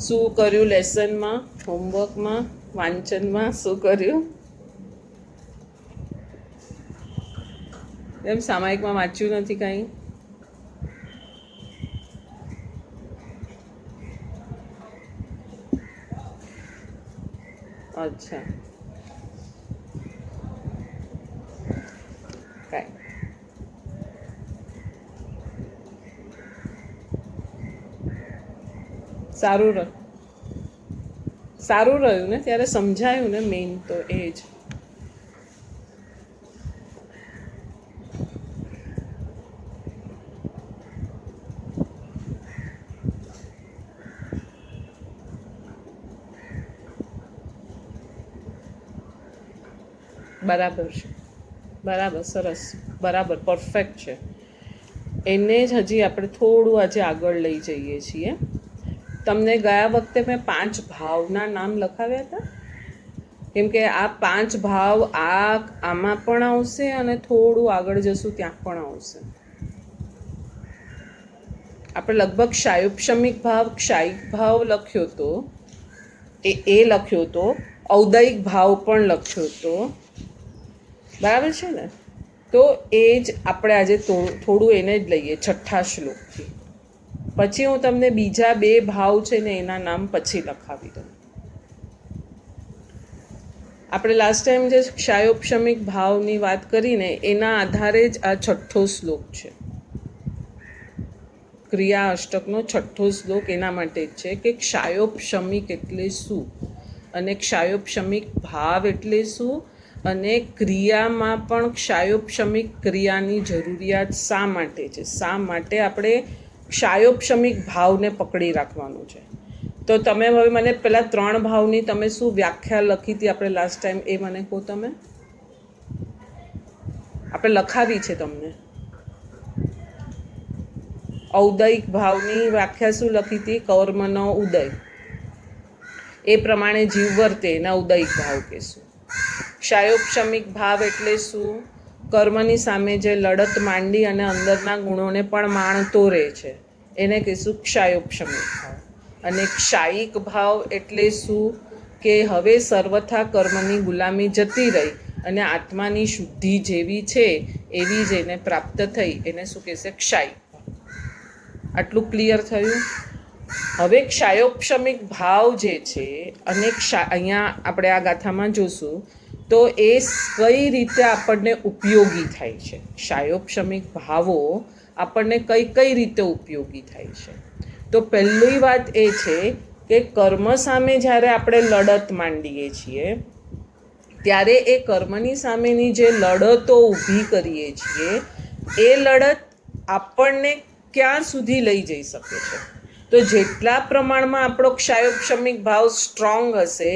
શું કર્યું લેસનમાં, હોમવર્કમાં, વાંચનમાં શું કર્યું? એમ સામાયિકમાં વાંચ્યું નથી કાંઈ? અચ્છા, કાંઈ સારું રહ્યું ને, ત્યારે સમજાયું ને, મેઇન તો એ જ. બરાબર છે, બરાબર, સરસ, બરાબર, પરફેક્ટ છે. એને જ હજી આપણે થોડું આજે આગળ લઈ જઈએ છીએ. તમને ગયા વખતે મેં 5 ભાવના નામ લખાવ્યા હતા, કેમ કે આ 5 ભાવ આમાં પણ આવશે અને થોડું આગળ જશું ત્યાં પણ આવશે. આપણે લગભગ ક્ષાયોપશમિક ભાવ, ક્ષાયિક ભાવ લખ્યો હતો, એ લખ્યો હતો, ઔદયિક ભાવ પણ લખ્યો હતો, બરાબર છે ને? તો એ જ આપણે આજે થોડું એને જ લઈએ 6થા શ્લોકથી. પછી હું તમને બીજા 2 ભાવ છે ને એના નામ પછી લખાવી દઉં. આપણે લાસ્ટ ટાઈમ જે ક્ષાયોપશમિક ભાવની વાત કરીને એના આધારે જ આ 6થો શ્લોક છે. ક્રિયા અષ્ટકનો 6થો શ્લોક એના માટે જ છે કે ક્ષાયોપશમિક એટલે શું, અને ક્ષાયોપશમિક ભાવ એટલે શું, અને ક્રિયામાં પણ ક્ષાયોપશમિક ક્રિયાની જરૂરિયાત શા માટે છે, શા માટે આપણે ક્ષાયોપશમિક ભાવને પકડી રાખવાનું છે. તો તમે હવે મને પહેલાં 3 ભાવની તમે શું વ્યાખ્યા લખી હતી આપણે લાસ્ટ ટાઈમ, એ મને કહો તમે. આપણે લખાવી છે તમને. ઔદયિક ભાવની વ્યાખ્યા શું લખી હતી? કર્મનો ઉદય, એ પ્રમાણે જીવ વર્તે એને ઔદયિક ભાવ કહેશું. ક્ષાયોપશમિક ભાવ એટલે શું? કર્મની સામે જે લડત માંડી અને અંદરના ગુણોને પણ માણતો રહે છે એને કહીશું ક્ષાયોપશમિક ભાવ. અને ક્ષાયિક ભાવ એટલે શું? કે હવે સર્વથા કર્મની ગુલામી જતી રહી અને આત્માની શુદ્ધિ જેવી છે એવી જ એને પ્રાપ્ત થઈ, એને શું કહેશે? ક્ષાયિક ભાવ. આટલું ક્લિયર થયું? હવે ક્ષાયોપશમિક ભાવ જે છે, અને અહીંયા આપણે આ ગાથામાં જોશું તો એ કઈ રીતે આપણને ઉપયોગી થાય છે. ક્ષાયોપશમિક ભાવો આપણને કઈ કઈ રીતે ઉપયોગી થાય છે. તો પહેલી વાત એ છે કે કર્મ સામે જ્યારે આપણે લડત માંડીએ છીએ ત્યારે એ કર્મની સામેની જે લડતો ઊભી કરીએ છીએ એ લડત આપણને ક્યાં સુધી લઈ જઈ શકે છે? તો જેટલા પ્રમાણમાં આપણો ક્ષાયોપશમિક ભાવ સ્ટ્રોંગ હશે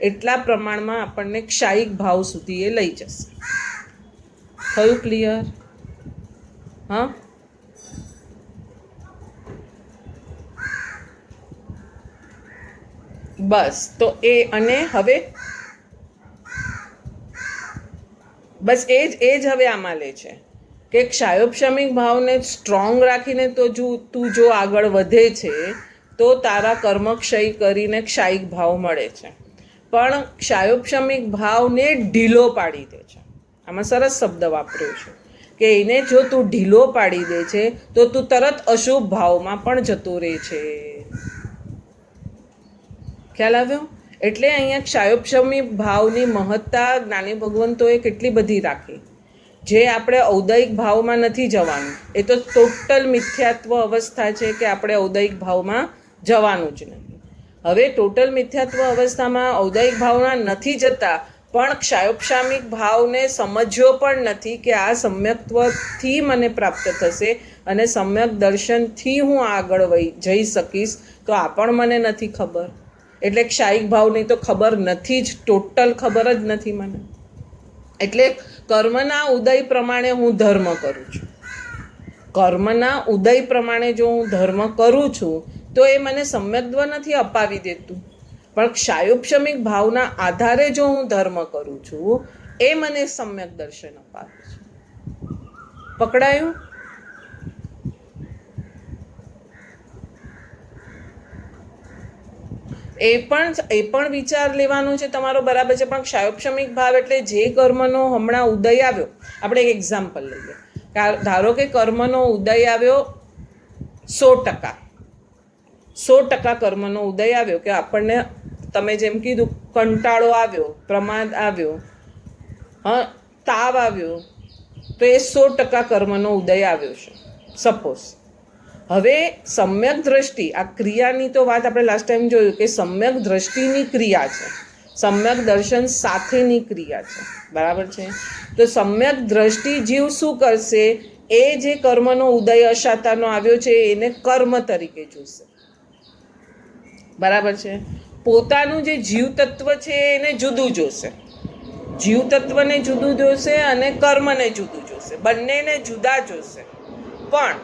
એટલા પ્રમાણમાં આપણને ક્ષાયિક ભાવ સુધી એ લઈ જશે. થયું ક્લિયર? હા, બસ. તો એ, અને હવે બસ એ જ હવે આમાં લે છે કે ક્ષાયોપશમિક ભાવને સ્ટ્રોંગ રાખીને તો તું જો આગળ વધે છે તો તારા કર્મ ક્ષય કરીને ક્ષાયિક ભાવ મળે છે. પણ ક્ષાયોપશમિક ભાવને ઢીલો પાડી દે છે. આમાં સરસ શબ્દ વાપર્યો છે કે એને જો તું ઢીલો પાડી દે છે તો તું તરત અશુભ ભાવમાં પણ જતો રહે છે. ખ્યાલ આવ્યો? એટલે અહીંયા ક્ષાયોપશમિક ભાવની મહત્તા જ્ઞાની ભગવંતોએ કેટલી બધી રાખી. જે આપણે ઔદયિક ભાવમાં નથી જવાનું, એ તો ટોટલ મિથ્યાત્વ અવસ્થા છે કે આપણે ઔદયિક ભાવમાં જવાનું જ નથી. હવે ટોટલ મિથ્યાત્વ અવસ્થામાં ઔદયિક ભાવમાં નથી જતા, પણ ક્ષાયોપશમિક ભાવને સમજ્યો પણ નથી કે આ સમ્યક્ત્વથી મને પ્રાપ્ત થશે અને સમ્યક દર્શનથી હું આગળ જઈ શકીશ, તો આ પણ મને નથી ખબર. એટલે ક્ષાયિક ભાવની તો ખબર નથી જ, ટોટલ ખબર જ નથી મને. એટલે કર્મના ઉદય પ્રમાણે હું ધર્મ કરું છું. કર્મના ઉદય પ્રમાણે જો હું ધર્મ કરું છું તો એ મને સમ્યક્ત્વ નથી અપાવી દેતું, પણ ક્ષાયોપશમિક ભાવના આધારે જો હું ધર્મ કરું છું એ મને સમ્યક દર્શન અપાવે છે. પકડાયું? એ પણ વિચાર લેવાનો છે તમારો, બરાબર છે. પણ ક્ષાયોપશમિક ભાવ એટલે જે કર્મનો હમણાં ઉદય આવ્યો, આપણે એક એક્ઝામ્પલ લઈએ. ધારો કે કર્મનો ઉદય આવ્યો 100%, 100% કર્મનો ઉદય આવ્યો, કે આપણને તમે જેમ કીધું કંટાળો આવ્યો, પ્રમાદ આવ્યો, તાવ આવ્યો, તો એ 100% કર્મનો ઉદય આવ્યો છે સપોઝ. હવે સમ્યક દ્રષ્ટિ, આ ક્રિયાની તો વાત આપણે લાસ્ટ ટાઈમ જોયું કે સમ્યક દ્રષ્ટિની ક્રિયા છે, સમ્યક દર્શન સાથેની ક્રિયા છે, બરાબર છે. તો સમ્યક દ્રષ્ટિ જીવ શું કરશે, એ જે કર્મનો ઉદય અશાતાનો આવ્યો છે એને કર્મ તરીકે જોશે, બરાબર છે. પોતાનું જે જીવ તત્વ છે એને જુદું જોશે, જીવ તત્વને જુદું જોશે અને કર્મને જુદું જોશે, બંનેને જુદા જોશે. પણ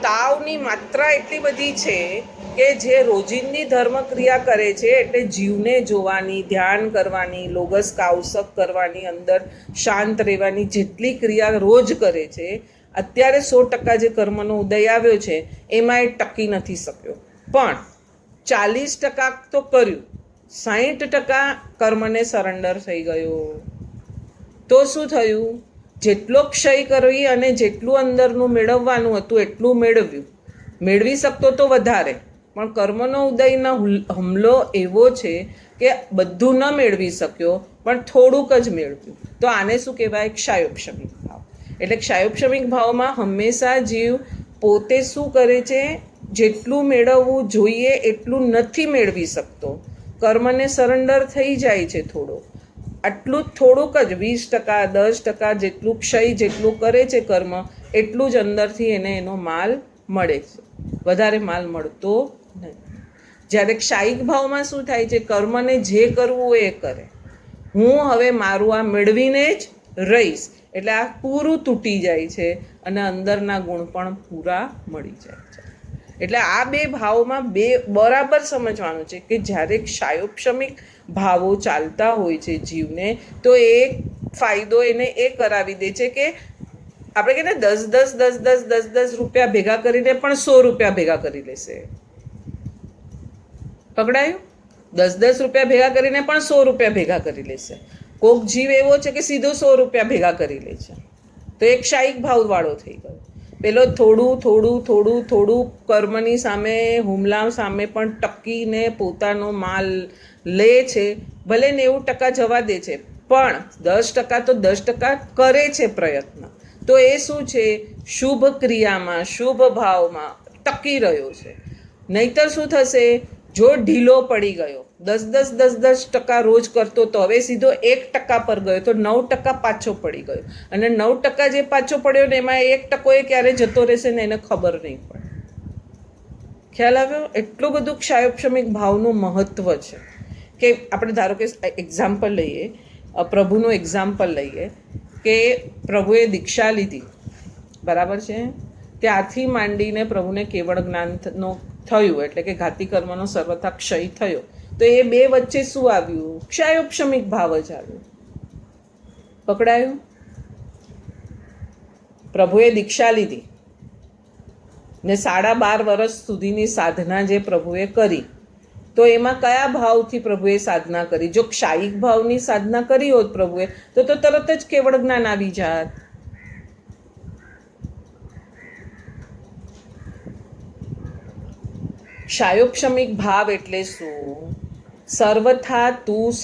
તાવની માત્રા એટલી બધી છે કે જે રોજિંદી ધર્મ ક્રિયા કરે છે, એટલે જીવને જોવાની, ધ્યાન કરવાની, લોગસ કાવસક કરવાની, અંદર શાંત રહેવાની, જેટલી ક્રિયા રોજ કરે છે, અત્યારે 100% જે કર્મનો ઉદય આવ્યો છે એમાં એ ટકી નથી શક્યો. પણ 40% તો કર્યું, 60% કર્મને સરેન્ડર થઈ ગયો. તો શું થયું, જેટલો ક્ષય કરવી અને જેટલું અંદરનું મેળવવાનું હતું એટલું મેળવ્યું. મેળવી શકતો તો વધારે, પણ કર્મનો ઉદયનો હુમલો એવો છે કે બધું ન મેળવી શક્યો, પણ થોડુંક જ મેળવ્યું. તો આને શું કહેવાય, ક્ષાયોપશમિક ભાવ. એટલે ક્ષાયોપશમિક ભાવમાં હંમેશા જીવ પોતે શું કરે છે, જેટલું મેળવવું જોઈએ એટલું નથી મેળવી શકતો, કર્મને સરેન્ડર થઈ જાય છે થોડો. આટલું જ થોડુંક જ 20%, 10% જેટલું ક્ષય જેટલું કરે છે કર્મ, એટલું જ અંદરથી એને એનો માલ મળે છે, વધારે માલ મળતો નહીં. જ્યારે ક્ષાયિક ભાવમાં શું થાય છે, કર્મને જે કરવું હોય એ કરે, હું હવે મારું આ મેળવીને જ રહીશ, એટલે આ પૂરું તૂટી જાય છે અને અંદરના ગુણ પણ પૂરા મળી જાય છે. એટલે આ બે ભાવમાં બરાબર સમજવાનું છે કે જ્યારે ક્ષાયોપશમિક ભાવો ચાલતા હોય છે જીવને, તો એક ફાયદો એને એ કરાવી દે છે કે આપણે કહીએ ને 10 રૂપિયા ભેગા કરીને પણ 100 રૂપિયા ભેગા કરી લેશે. પકડાયું? 10 રૂપિયા ભેગા કરીને પણ 100 રૂપિયા ભેગા કરી લેશે. કોક જીવ એવો છે કે સીધો 100 રૂપિયા ભેગા કરી લે છે, તો એક ક્ષાયિક ભાવવાળો થઈ ગયો. પેલો થોડું કર્મની સામે, હુમલા સામે પણ ટકીને પોતાનો માલ લે છે, ભલે 90% જવા દે છે, પણ 10% તો 10% કરે છે પ્રયત્ન. તો એ શું છે, શુભ ક્રિયામાં, શુભ ભાવમાં ટકી રહ્યો છે. નહીતર શું થશે, જો ઢીલો પડી ગયો, 10% રોજ કરતો તો હવે સીધો 1% પર ગયો, તો 9% પાછો પડી ગયો, અને 9% જે પાછો પડ્યો ને એમાં 1% એ ક્યારે જતો રહેશે ને એને ખબર નહીં પડે. ખ્યાલ આવ્યો? એટલું બધું ક્ષાયોપશમિક ભાવનું મહત્વ છે કે આપણે ધારો કે એક્ઝામ્પલ લઈએ, પ્રભુનું એક્ઝામ્પલ લઈએ કે પ્રભુએ દીક્ષા લીધી, બરાબર છે. ત્યારથી માંડીને પ્રભુને કેવળ જ્ઞાનનો થયું, એટલે કે ઘાતી કર્મનો સર્વથા ક્ષય થયો. તો એ બે વચ્ચે શું આવ્યું, ક્ષાયોપશમિક ભાવ જ આવ્યો. પકડાયું? પ્રભુએ દીક્ષા લીધી ને 12.5 વર્ષ સુધીની સાધના જે પ્રભુએ કરી, તો એમાં કયા ભાવથી પ્રભુએ સાધના કરી? જો ક્ષાયિક ભાવની સાધના કરી હોત પ્રભુએ, તો તરત જ કેવળ જ્ઞાન આવી જાત. ક્ષાયોપશમિક ભાવ એટલે શું? સર્વથા તું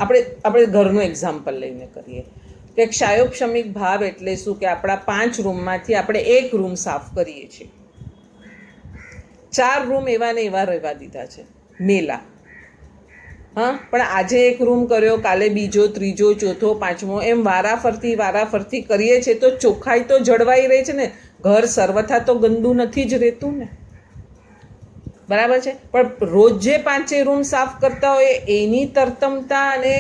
આપણે ઘરનું એક્ઝામ્પલ લઈને કરીએ કે ક્ષાયોપશમિક ભાવ એટલે શું, કે આપણા 5 રૂમમાંથી આપણે 1 રૂમ સાફ કરીએ છીએ. 4 રૂમ એવા ને એવા રહેવા દીધા છે મેલા. પણ આજે 1 રૂમ કર્યો, કાલે બીજો, ત્રીજો, ચોથો, 5મો, એમ વારાફરતી કરીએ છીએ, તો ચોખ્ખાઈ તો જળવાઈ રહે છે ને. ઘર સર્વથા તો ગંદુ નથી જ રહેતું ને, બરાબર છે. પણ રોજ જે 5 રૂમ સાફ કરતા હોય એની તરતમતા અને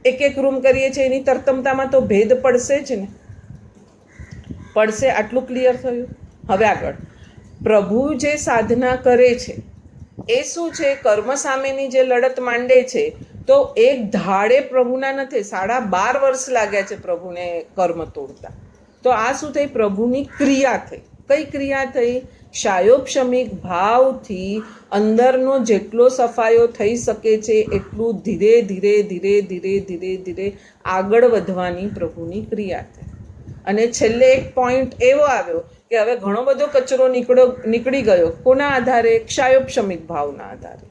1 રૂમ કરીએ છીએ એની તરતમતામાં તો ભેદ પડશે જ ને, પડશે. આટલું ક્લિયર થયું? હવે આગળ પ્રભુ જે સાધના કરે છે એ શું છે, કર્મ સામેની જે લડત માંડે છે, તો એક ધાડે પ્રભુના નથી, 12.5 વર્ષ લાગ્યા છે પ્રભુને કર્મ તોડતા. તો આ શું થઈ, પ્રભુની ક્રિયા થઈ. કઈ ક્રિયા થઈ? ક્ષાયોપશમિક ભાવથી અંદરનો જેટલો સફાયો થઈ શકે છે એટલું ધીરે ધીરે ધીરે ધીરે ધીરે ધીરે આગળ વધવાની પ્રભુની ક્રિયા થઈ. અને છેલ્લે એક પોઈન્ટ એવો આવ્યો કે હવે ઘણો બધો કચરો નીકળી ગયો. કોના આધારે? ક્ષાયોપશમિક ભાવના આધારે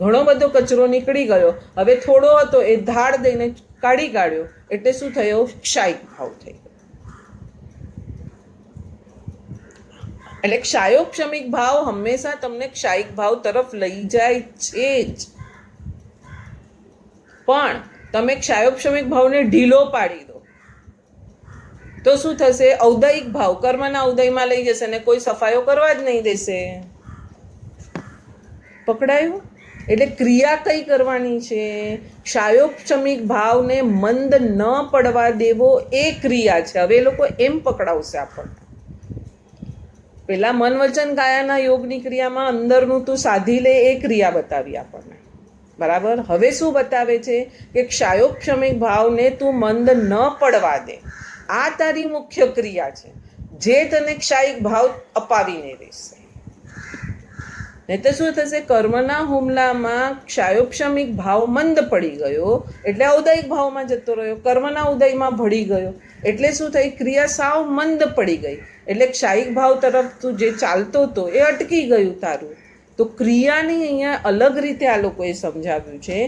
ઘણો બધો કચરો નીકળી ગયો. હવે થોડો હતો એ ધાડ દઈને કાઢી કાઢ્યો એટલે શું થયો? ક્ષાયિક ભાવ થઈ ગયો. એટલે ક્ષાયોપશમિક ભાવ હંમેશા તમને ક્ષાયિક ભાવ તરફ લઈ જાય છે જ. પણ તમે ક્ષાયોપશમિક ભાવને ઢીલો પાડી દો તો શું થશે? ઔદયિક ભાવ કર્મના ઉદયમાં લઈ જશે ને કોઈ સફાયો કરવા જ નહીં દેશે. પકડાયું? એટલે ક્રિયા કઈ કરવાની છે? ક્ષાયોપશમિક ભાવને મંદ ન પડવા દેવો એ ક્રિયા છે. હવે એ લોકો એમ પકડાવશે આપણને. પેલા મન વચન કાયાના યોગની ક્રિયામાં અંદરનું તું સાધી લે એ ક્રિયા બતાવી આપણને, બરાબર. હવે શું બતાવે છે કે ક્ષાયોપશમિક ભાવને તું મંદ ન પડવા દે. આ તારી મુખ્ય ક્રિયા છે જે તને ક્ષાયિક ભાવ અપાવીને રહેશે. નહીં તો શું થશે? કર્મના હુમલામાં ક્ષાયોપશમિક ભાવ મંદ પડી ગયો એટલે ઔદયિક ભાવમાં જતો રહ્યો. કર્મના ઉદયમાં ભળી ગયો એટલે શું થઈ? ક્રિયા સાવ મંદ પડી ગઈ એટલે ક્ષાયિક ભાવ તરફ તું જે ચાલતો હતો એ અટકી ગયું તારું. તો ક્રિયાની અહીંયા અલગ રીતે આ લોકોએ સમજાવ્યું છે.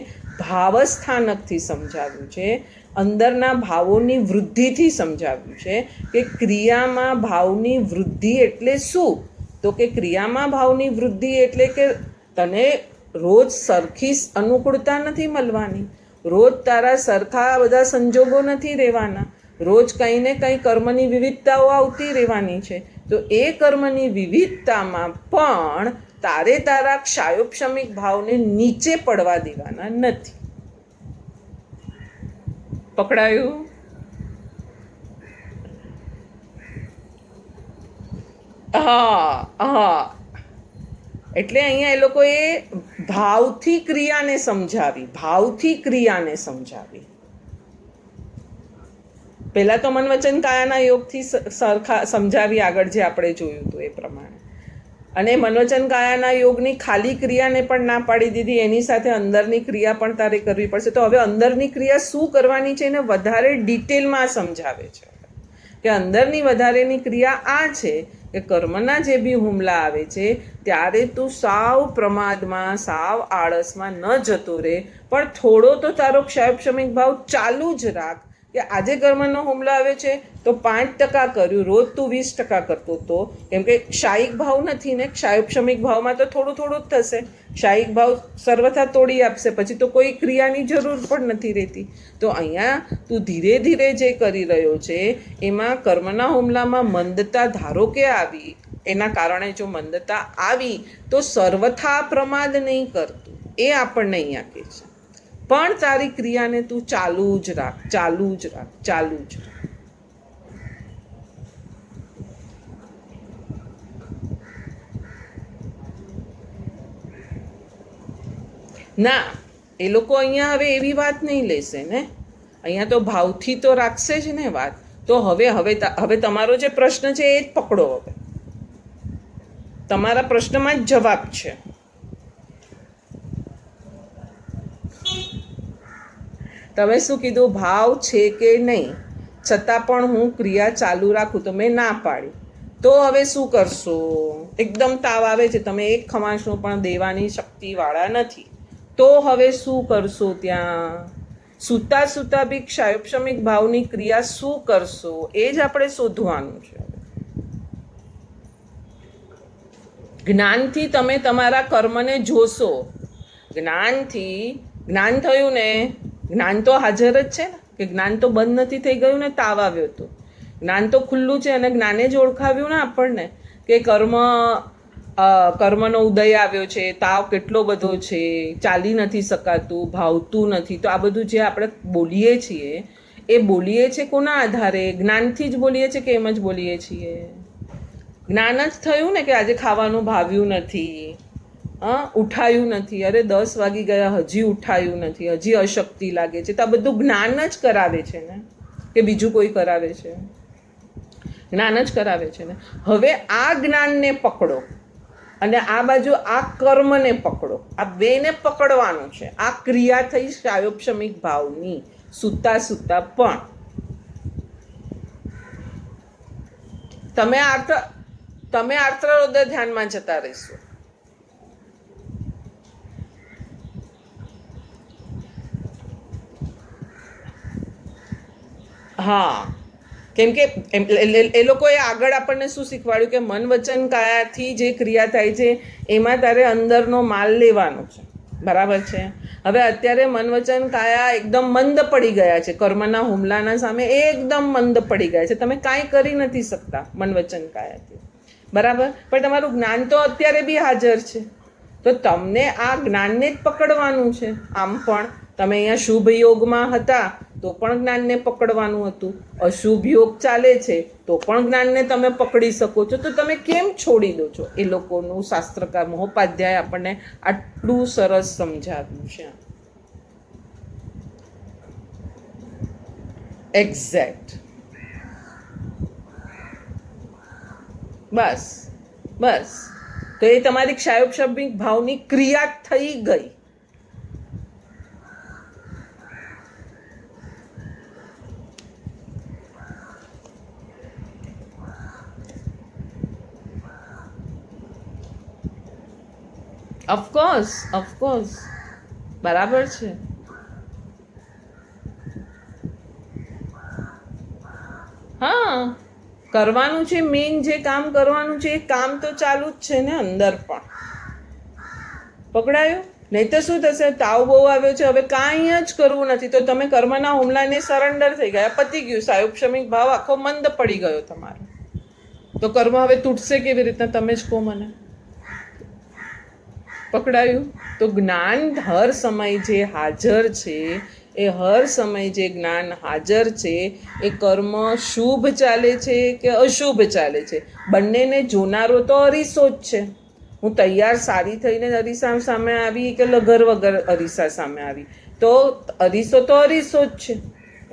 ભાવસ્થાનકથી સમજાવ્યું છે, અંદરના ભાવોની વૃદ્ધિથી સમજાવ્યું છે કે ક્રિયામાં ભાવની વૃદ્ધિ એટલે શું? તો કે ક્રિયામાં ભાવની વૃદ્ધિ એટલે કે તને રોજ સરખી અનુકૂળતા નથી મળવાની, રોજ તારા સરખા બધા સંજોગો નથી રહેવાના, રોજ કંઈ ને કંઈ કર્મની વિવિધતાઓ આવતી રહેવાની છે. તો એ કર્મની વિવિધતામાં પણ તારે તારા ક્ષાયોપશમિક ભાવને નીચે પડવા દેવાના નથી. પકડાયું? હા. એટલે અહીંયા એ લોકોએ ભાવથી ક્રિયાને સમજાવી. પહેલા તો મન વચન કાયાના યોગથી સરખા સમજાવી, આગળ જે આપણે જોયું હતું એ પ્રમાણે. અને મન વચન કાયાના યોગની ખાલી ક્રિયાને પણ ના પાડી દીધી, એની સાથે અંદરની ક્રિયા પણ તારે કરવી પડશે. તો હવે અંદરની ક્રિયા શું કરવાની છે એને વધારે ડિટેલમાં સમજાવે છે કે અંદરની વધારેની ક્રિયા આ છે કે કર્મના જે બી હુમલા આવે છે ત્યારે તું સાવ પ્રમાદમાં, સાવ આળસમાં ન જતો રહે, પણ થોડો તો તારો ક્ષાયોપશમિક ભાવ ચાલુ જ રાખ. કે આજે કર્મનો હુમલો આવે છે તો 5% કર્યું, રોજ તું 20% કરતો હતો. કેમ કે ક્ષાયિક ભાવ નથી ને, ક્ષાયોપશમિક ભાવમાં તો થોડું થોડું જ થશે. ક્ષાયિક ભાવ સર્વથા તોડી આપશે, પછી તો કોઈ ક્રિયાની જરૂર પણ નથી રહેતી. તો અહીંયા તું ધીરે ધીરે જે કરી રહ્યો છે એમાં કર્મના હુમલામાં મંદતા ધારો કે આવી, એના કારણે જો મંદતા આવી તો સર્વથા પ્રમાદ નહીં કરતું, એ આપણને અહીંયા કહે છે. પણ તારી ક્રિયાને તું ચાલુ જ રાખ. ના, એ લોકો અહીંયા હવે એવી વાત નહીં લેશે ને. અહીંયા તો ભાવથી તો રાખશે જ ને વાત. તો હવે તમારો જે પ્રશ્ન છે એ જ પકડો. હવે તમારા પ્રશ્નમાં જ જવાબ છે. તમે શું કીધું? ભાવ છે કે નહીં છતાં પણ હું ક્રિયા ચાલુ રાખું, તો મેં ના પાડી. તો હવે શું કરશો? એકદમ તાવ આવે છે, તમે એક ખમાસનું પણ દેવાની શક્તિવાળા નથી, તો હવે શું કરશો? ત્યાં સૂતા બી ક્ષાયોપશમિક ભાવની ક્રિયા શું કરશો એ જ આપણે શોધવાનું છે. જ્ઞાનથી તમે તમારા કર્મને જોશો. જ્ઞાન થયું ને, જ્ઞાન તો હાજર જ છે ને, કે જ્ઞાન તો બંધ નથી થઈ ગયું ને. તાવ આવ્યો તો જ્ઞાન તો ખુલ્લું છે, અને જ્ઞાને જ ઓળખાવ્યું ને આપણને કે કર્મનો ઉદય આવ્યો છે, તાવ કેટલો બધો છે, ચાલી નથી શકાતું, ભાવતું નથી. તો આ બધું જે આપણે બોલીએ છીએ એ બોલીએ છીએ કોના આધારે? જ્ઞાનથી જ બોલીએ છીએ કે એમ જ બોલીએ છીએ? જ્ઞાન જ થયું ને કે આજે ખાવાનું ભાવ્યું નથી, ઉઠાયું નથી, અરે 10 વાગી ગયા હજી ઉઠાયું નથી, હજી અશક્તિ લાગે છે. તો આ બધું જ્ઞાન જ કરાવે છે ને, કે બીજું કોઈ કરાવે છે? જ્ઞાન જ કરાવે છે ને. હવે આ જ્ઞાનને પકડો અને આ બાજુ આ કર્મને પકડો, આ બેને પકડવાનું છે. આ ક્રિયા થઈ શાયોપશમિક ભાવની સૂતા સૂતા પણ. તમે આર્તરોદય ધ્યાનમાં જતા રહેશો. હા, કેમ કે એ લોકોએ આગળ આપણને શું શીખવાડ્યું કે મન વચન કાયાથી જે ક્રિયા થાય છે એમાં તારે અંદરનો માલ લેવાનો છે. બરાબર છે. હવે અત્યારે મન વચન કાયા એકદમ મંદ પડી ગયા છે. કર્મના હુમલાના સામે એ એકદમ મંદ પડી ગયા છે. તમે કાંઈ કરી નથી શકતા મન વચન કાયાથી. બરાબર. પણ તમારું જ્ઞાન તો અત્યારે બી હાજર છે. તો તમને આ જ્ઞાનને જ પકડવાનું છે. આમ પણ તમે અહીંયા શુભ યોગમાં હતા તો પણ જ્ઞાનને પકડવાનું હતું. અશુભ યોગ ચાલે છે તો પણ જ્ઞાનને તમે પકડી શકો છો. તો તમે કેમ છોડી દો છો? એ લોકોનું શાસ્ત્રકાર મહોપાધ્યાય આપણને આટલું સરસ સમજાવ્યું છે. એક્ઝેક્ટ. બસ બસ. તો એ તમારી ક્ષાયોપશમિક ભાવની ક્રિયા થઈ ગઈ. ઓફકોર્સ બરાબર છે. હા, કરવાનું છે. મેઇન જે કામ કરવાનું છે એ કામ તો ચાલુ જ છે ને અંદર પણ. પકડાયું? નહીં તો શું થશે? તાવ બહુ આવ્યો છે, હવે કાંઈ જ કરવું નથી તો તમે કર્મના હુમલાને સરેન્ડર થઈ ગયા, પતી ગયું. શાયોપશમિક ભાવ આખો મંદ પડી ગયો તમારો. તો કર્મ હવે તૂટશે કેવી રીતના? તમે જ કહો મને. પકડાયું? તો જ્ઞાન હર સમય જે હાજર છે, એ હર સમય જે જ્ઞાન હાજર છે એ કર્મ શુભ ચાલે છે કે અશુભ ચાલે છે, બંનેને જોનારો તો અરીસો જ છે. હું તૈયાર સારી થઈને અરીસા સામે આવી કે લગર વગર અરીસા સામે આવી, તો અરીસો તો અરીસો જ છે.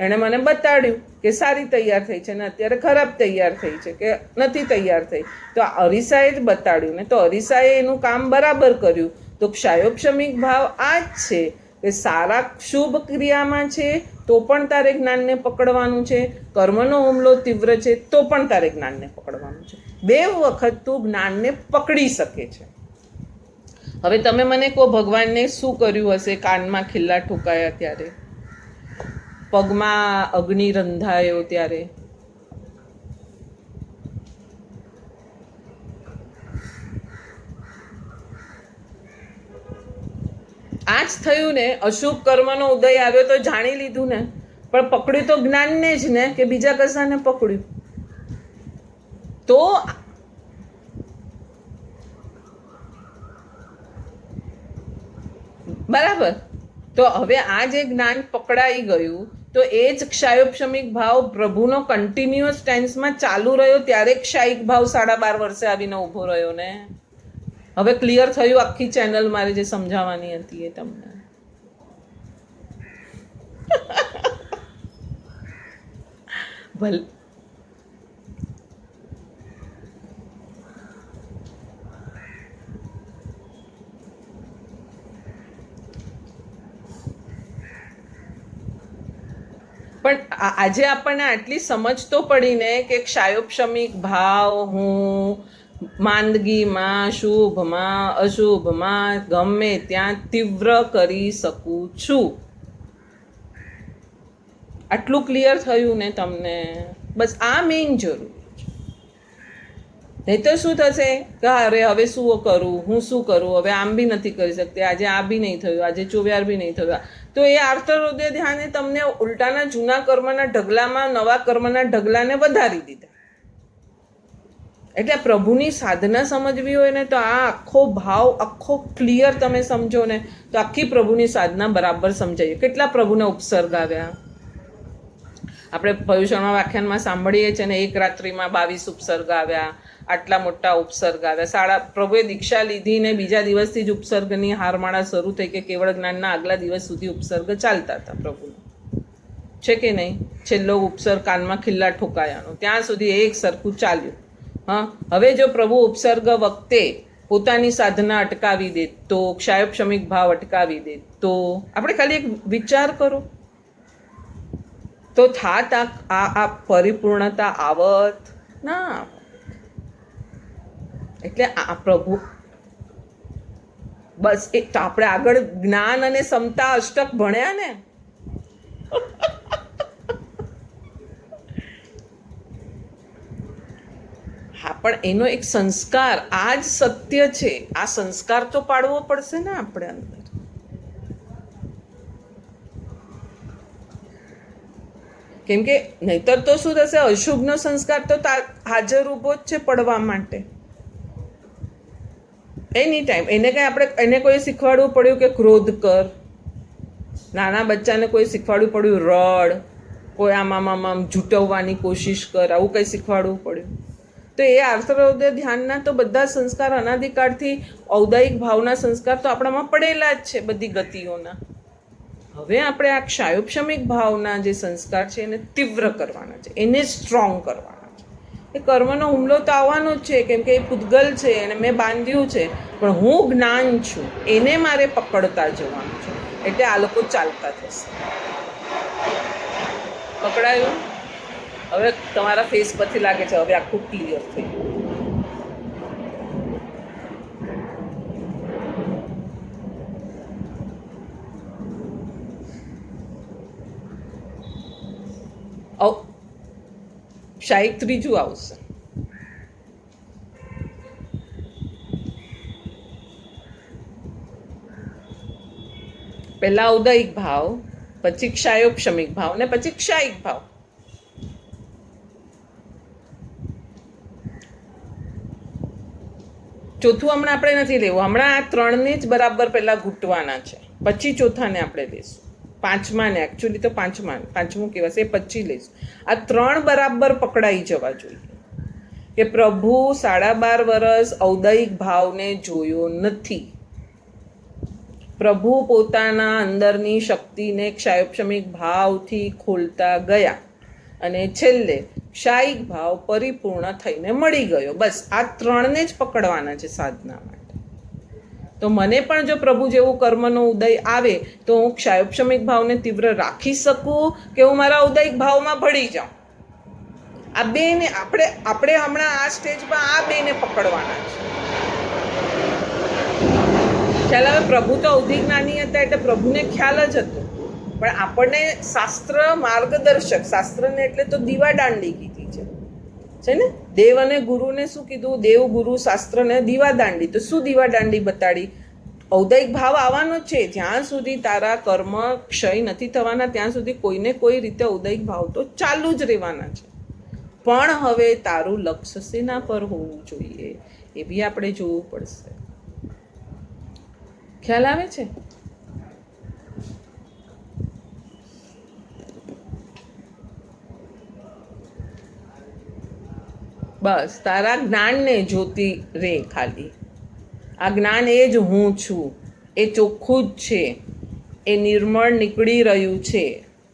એણે મને બતાડ્યું કે સારી તૈયાર થઈ છે ને અત્યારે ખરાબ તૈયાર થઈ છે કે નથી તૈયાર થઈ. તો અરીસાએ જ બતાડ્યું ને. તો અરીસાએ એનું કામ બરાબર કર્યું. તો ક્ષાયોપશમિક ભાવ આ જ છે કે સારા શુભ ક્રિયામાં છે તો પણ તારે જ્ઞાનને પકડવાનું છે. કર્મનો હુમલો તીવ્ર છે તો પણ તારે જ્ઞાનને પકડવાનું છે. 2 વખત તું જ્ઞાનને પકડી શકે છે. હવે તમે મને કહો, ભગવાનને શું કર્યું હશે કાનમાં ખિલ્લા ઠોકાયા ત્યારે, પગમાં અગ્નિ રંધાયો ત્યારે? આ જ થયું ને. અશુભ કર્મનો ઉદય આવ્યો તો જાણી લીધું ને, પણ પકડ્યું તો જ્ઞાનને જ ને, કે બીજા કશાને પકડ્યું? તો બરાબર. તો હવે આ જે જ્ઞાન પકડાઈ ગયું, તો એ જ ક્ષાયોપશમિક ભાવ પ્રભુનો કન્ટિન્યુઅસ ટેન્સમાં ચાલુ રહ્યો ત્યારે ક્ષાયિક ભાવ 12.5 વર્ષે આવીને ઊભો રહ્યો ને. હવે ક્લિયર થયું આખી ચેનલ મારે જે સમજાવવાની હતી એ તમને? ભલે પણ આજે આપણને આટલી સમજ તો પડીને કે ક્ષાયોપશમિક ભાવ હું માંદગીમાં, શુભમાં, અશુભમાં ગમે ત્યાં તીવ્ર કરી શકું છું. આટલું ક્લિયર થયું ને તમને? બસ આ મેઇન જરૂરી છે. નહીં તો શું થશે કે અરે હવે શું કરું, હું શું કરું, હવે આમ બી નથી કરી શકતી, આજે આ બી નહીં થયું, આજે ચોવ્યાર બી નહીં થયું. તો એ આર્તરોદય ધ્યાને તમને ઉલટાના જૂના કર્મના ઢગલામાં નવા કર્મના ઢગલાને વધારી દીધા. એટલે પ્રભુની સાધના સમજવી હોય ને તો આ આખો ભાવ આખો ક્લિયર તમે સમજો ને તો આખી પ્રભુની સાધના બરાબર સમજાય. કેટલા પ્રભુને ઉપસર્ગ આવ્યા આપણે પયુષણમાં વ્યાખ્યાનમાં સાંભળીએ છીએ ને. એક રાત્રિમાં 22 ઉપસર્ગ આવ્યા, આટલા મોટા ઉપસર્ગ આવ્યા. પ્રભુએ દીક્ષા લીધી ને બીજા દિવસથી જ ઉપસર્ગની હારમાળા શરૂ થઈ કે કેવળ જ્ઞાનના આગલા દિવસ સુધી ઉપસર્ગ ચાલતા હતા પ્રભુના. છે કે નહીં? છેલ્લો ઉપસર્ગ કાનમાં ખિલ્લા ઠોકાયાનો, ત્યાં સુધી એક સરખું ચાલ્યું. હા, હવે જો પ્રભુ ઉપસર્ગ વખતે પોતાની સાધના અટકાવી દે તો, ક્ષાયોપશમિક ભાવ અટકાવી દે તો, આપણે ખાલી એક વિચાર કરો તો થાત આ પરિપૂર્ણતા આવત ના. એટલે આ પ્રભુ બસ એક તો આપણે આગળ જ્ઞાન અને સમતા અષ્ટક ભણ્યા ને, હા, પણ એનો એક સંસ્કાર, આ જ સત્ય છે, આ સંસ્કાર તો પાડવો પડશે ને આપણે અંદર. કેમ કે નહીતર તો શું થશે, અશુભનો સંસ્કાર તો હાજર ઊભો જ છે પડવા માટે એની ટાઈમ. એને કોઈ શીખવાડવું પડ્યું કે ક્રોધ કર, નાના બચ્ચાને કોઈ શીખવાડવું પડ્યું રડ, કોઈ આમ જૂટવવાની કોશિશ કર, આવું કંઈ શીખવાડવું પડ્યું? તો એ આર્થરોદય ધ્યાનના તો બધા સંસ્કાર અનાદિકાળથી ઔદાયિક ભાવના સંસ્કાર તો આપણામાં પડેલા જ છે બધી ગતિઓના. હવે આપણે આ ક્ષાયોપશમિક ભાવના જે સંસ્કાર છે એને તીવ્ર કરવાના છે, એને સ્ટ્રોંગ કરવાના છે. એ કર્મનો હુમલો તો આવવાનો જ છે, કેમ કે એ પૂતગલ છે અને મેં બાંધ્યું છે, પણ હું જ્ઞાન છું એને મારે પકડતા જવાનું છે. એટલે આ લોકો ચાલતા થશે. પકડાયું? હવે તમારા ફેસ પરથી લાગે છે હવે આખું ક્લિયર થઈ ગયું. શાયદ ત્રીજું આવશે. પહેલા ઔદાયિક ભાવ, પછી ક્ષાયોપશમિક ભાવ ને પછી ક્ષાયિક ભાવ. ચોથું હમણાં આપણે નથી લેવું, હમણાં આ ત્રણને જ બરાબર પહેલા ઘૂંટવાના છે, પછી ચોથાને આપણે લઈશું. પાંચમાને એકચ્યુઅલી તો પાંચમું કહેવાશે, એ પછી લઈશું. આ ત્રણ બરાબર પકડાઈ જવા જોઈએ કે પ્રભુ 12.5 વર્ષ ઔદાયિક ભાવને જોયો નથી. પ્રભુ પોતાના અંદરની શક્તિને ક્ષાયોપશમિક ભાવથી ખોલતા ગયા અને છેલ્લે ક્ષાયિક ભાવ પરિપૂર્ણ થઈને મળી ગયો. બસ આ ત્રણને જ પકડવાના છે સાધના માટે. તો મને પણ જો પ્રભુ જેવું કર્મનો ઉદય આવે તો હું ક્ષાયોપશમિક ભાવને તીવ્ર રાખી શકું કે હું મારા ઔદાયિક ભાવમાં ભળી જાઉં. આ બેને આપણે હમણાં આ સ્ટેજમાં આ બેને પકડવાના છે. ખ્યાલ આવે? પ્રભુ તો અવધિજ્ઞાની હતા એટલે પ્રભુને ખ્યાલ જ હતો, પણ આપણને શાસ્ત્ર માર્ગદર્શક, શાસ્ત્રને એટલે તો દીવાદાંડી કીધી છે ને. દેવ અને ગુરુને શું કીધું? દેવ, ગુરુ, શાસ્ત્રને દીવાદાંડી. તો શું દીવાદાંડી બતાડી? ઔદાયિક ભાવ આવવાનો છે, જ્યાં સુધી તારા કર્મ ક્ષય નથી થવાના ત્યાં સુધી કોઈને કોઈ રીતે ઔદાયિક ભાવ તો ચાલુ જ રહેવાના છે. પણ હવે તારું લક્ષ્ય શેના પર હોવું જોઈએ એ બી આપણે જોવું પડશે. ખ્યાલ આવે છે? બસ તારા જ્ઞાનને જોતી રે ખાલી. આ જ્ઞાન એ જ હું છું, એ ચોખ્ખું જ છે, એ નિર્મળ નીકળી રહ્યું છે,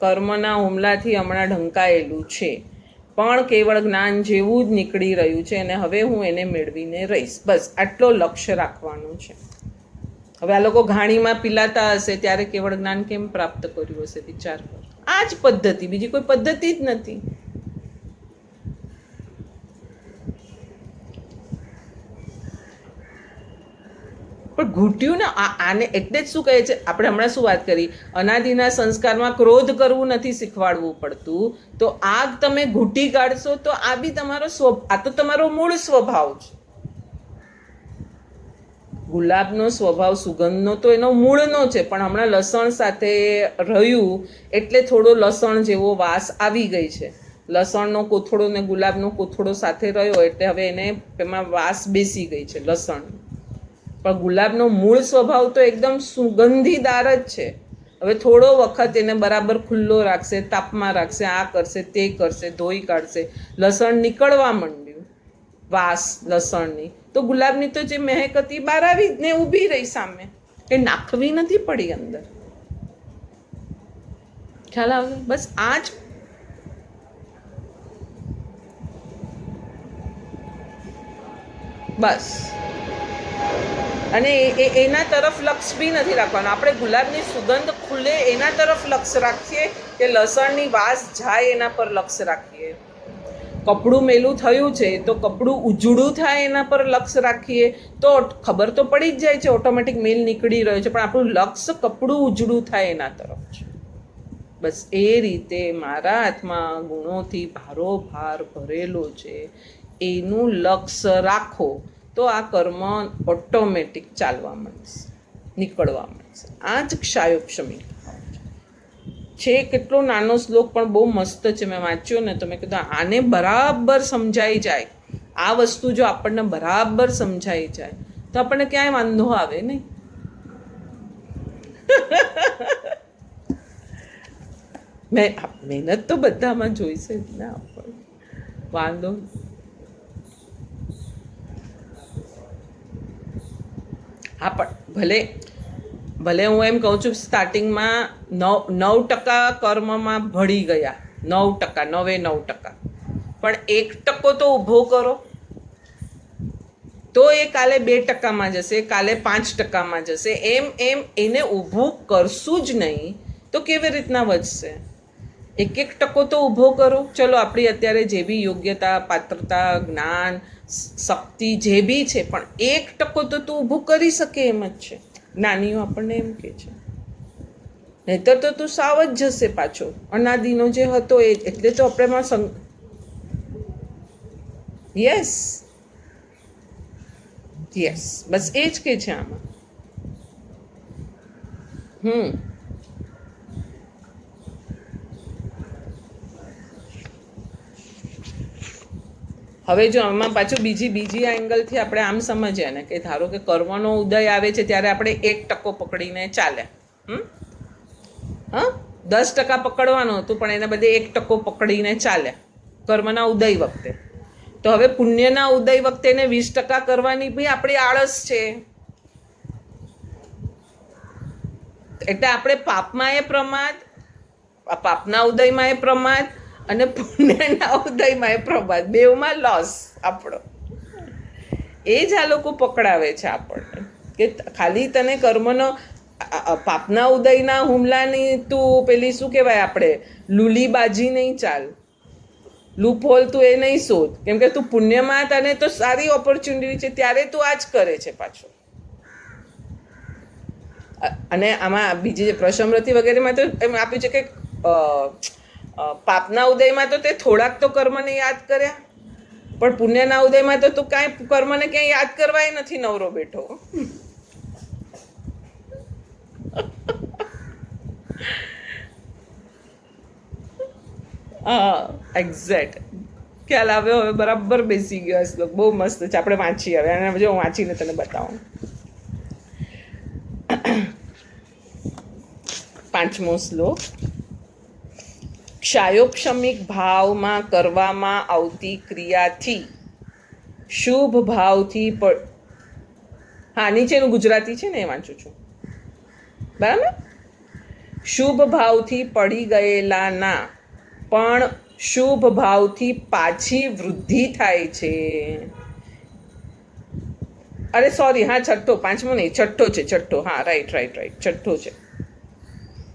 કર્મના હુમલાથી હમણાં ઢંકાયેલું છે, પણ કેવળ જ્ઞાન જેવું જ નીકળી રહ્યું છે અને હવે હું એને મેળવીને રહીશ. બસ આટલો લક્ષ્ય રાખવાનું છે. હવે આ લોકો ઘાણીમાં પીલાતા હશે ત્યારે કેવળ જ્ઞાન કેમ પ્રાપ્ત કર્યું હશે? વિચાર કરો. આ જ પદ્ધતિ, બીજી કોઈ પદ્ધતિ જ નથી. પણ ઘૂંટ્યું ને આને એટલે જ શું કહે છે, આપણે હમણાં શું વાત કરી, અનાદિના સંસ્કારમાં ક્રોધ કરવું નથી શીખવાડવું પડતું. તો આ તમે ઘૂંટી કાઢશો તો આ બી તમારો આ તો તમારો મૂળ સ્વભાવ છે. ગુલાબનો સ્વભાવ સુગંધનો તો એનો મૂળનો છે, પણ હમણાં લસણ સાથે રહ્યું એટલે થોડો લસણ જેવો વાસ આવી ગઈ છે. લસણનો કોથળો ને ગુલાબનો કોથળો સાથે રહ્યો એટલે હવે એને એમાં વાસ બેસી ગઈ છે લસણ. પણ ગુલાબનો મૂળ સ્વભાવ તો એકદમ સુગંધીદાર જ છે. હવે થોડો વખત એને બરાબર ખુલ્લો રાખશે, તાપમાં રાખશે, આ કરશે, તે કરશે, ધોઈ કાઢશે, લસણ નીકળવા માંડ્યું, વાસ લસણની, તો ગુલાબની તો જે મહેક હતી બહાર આવી ને ઊભી રહી સામે, એ નાખવી નથી પડી અંદર. ખ્યાલ આવે? બસ આ જ બસ. અને એના તરફ લક્ષ બી નથી રાખવાનું. આપણે ગુલાબની સુગંધ ખુલે એના તરફ લક્ષ રાખીએ કે લસણની વાસ જાય એના પર લક્ષ રાખીએ. કપડું મેલું થયું છે તો કપડું ઉજળું થાય એના પર લક્ષ રાખીએ તો ખબર તો પડી જ જાય છે ઓટોમેટિક મેલ નીકળી રહ્યો છે, પણ આપણું લક્ષ કપડું ઉજળું થાય એના તરફ છે. બસ એ રીતે મારા હાથમાં ગુણોથી ભારોભાર ભરેલો છે એનું લક્ષ રાખો તો આ કર્મ ઓટોમેટિક ચાલવા માંડશે, નીકળવા માંડશે. આ જ ક્ષાયોપશમી છે. કેટલો નાનો શ્લોક પણ બહુ મસ્ત છે. મેં વાંચ્યો ને તો મેં કીધું આને બરાબર સમજાઈ જાય, આ વસ્તુ જો આપણને બરાબર સમજાઈ જાય તો આપણને ક્યાંય વાંધો આવે નહીં. મહેનત તો બધામાં જોઈશે જ ને આપણને, વાંધો. હા પણ ભલે હું એમ કહું છું સ્ટાર્ટિંગમાં 9% કર્મમાં ભળી ગયા, 9%, 9%, પણ 1% તો ઊભો કરો તો એ કાલે 2%માં જશે, કાલે 5%માં જશે. એમ એને ઊભું કરશું જ નહીં તો કેવી રીતના વધશે? 1% તો ઊભો કરો. ચલો આપણી અત્યારે જે બી યોગ્યતા, પાત્રતા, જ્ઞાન, શક્તિ જે બી છે, પણ 1% તો તું ઊભું કરી શકે એમ જ છે. જ્ઞાનીઓ આપણને એમ કે છે, નહીતર તો તું સાવ જ જશે પાછો. અનાદિનો જે હતો એ એટલે તો આપણે યસ બસ એ જ કે છે આમાં. હવે જો આમાં પાછું બીજી એંગલથી આપણે આમ સમજીએ ને કે ધારો કે કર્મનો ઉદય આવે છે ત્યારે આપણે 1% પકડીને ચાલે. 10% પકડવાનું હતું પણ એના બદલે 1% પકડીને ચાલે કર્મના ઉદય વખતે. તો હવે પુણ્યના ઉદય વખતે એને 20% કરવાની બી આપણી આળસ છે. એટલે આપણે પાપમાં એ પ્રમાદ, પાપના ઉદયમાં એ પ્રમાદ અને પુણ્યના ઉદયમાં એ પ્રમાદ, બેવમાં લોસ આપણો. એ જ આ લોકો પકડાવે છે આપણને કે ખાલી તને કર્મનો પાપના ઉદયના હુમલાની તું પેલી શું કહેવાય આપણે લૂલીબાજી નહીં ચાલ, લૂપહોલ તું એ નહીં શોધ, કેમ કે તું પુણ્યમાં તને તો સારી ઓપોર્ચ્યુનિટી છે ત્યારે તું આ જ કરે છે પાછો. અને આમાં બીજી પ્રશમરતિ વગેરેમાં તો એમ આપ્યું છે કે પાપના ઉદયમાં તો તે થોડાક તો કર્મને યાદ કર્યા, પણ પુણ્યના ઉદયમાં તો તું કાંઈ કર્મને ક્યાંય યાદ કરવાય નથી નવરો બેઠો. હા એક્ઝેક્ટ ખ્યાલ આવ્યો. હવે બરાબર બેસી ગયો આ શ્લોક. બહુ મસ્ત છે. આપણે વાંચીએ હવે અને જો હું વાંચીને તને બતાવું. 5મો શ્લોક. ક્ષાયોપશમિક ભાવમાં કરવામાં આવતી ક્રિયાથી શુભ ભાવથી હા નીચેનું ગુજરાતી છે ને એ વાંચું છું બરાબર. શુભ ભાવથી પડી ગયેલાના પણ શુભ ભાવથી પાછી વૃદ્ધિ થાય છે. અરે સોરી, હા છઠ્ઠો, 5મો નહીં, છઠ્ઠો છે, છઠ્ઠો. હા રાઈટ, છઠ્ઠો છે.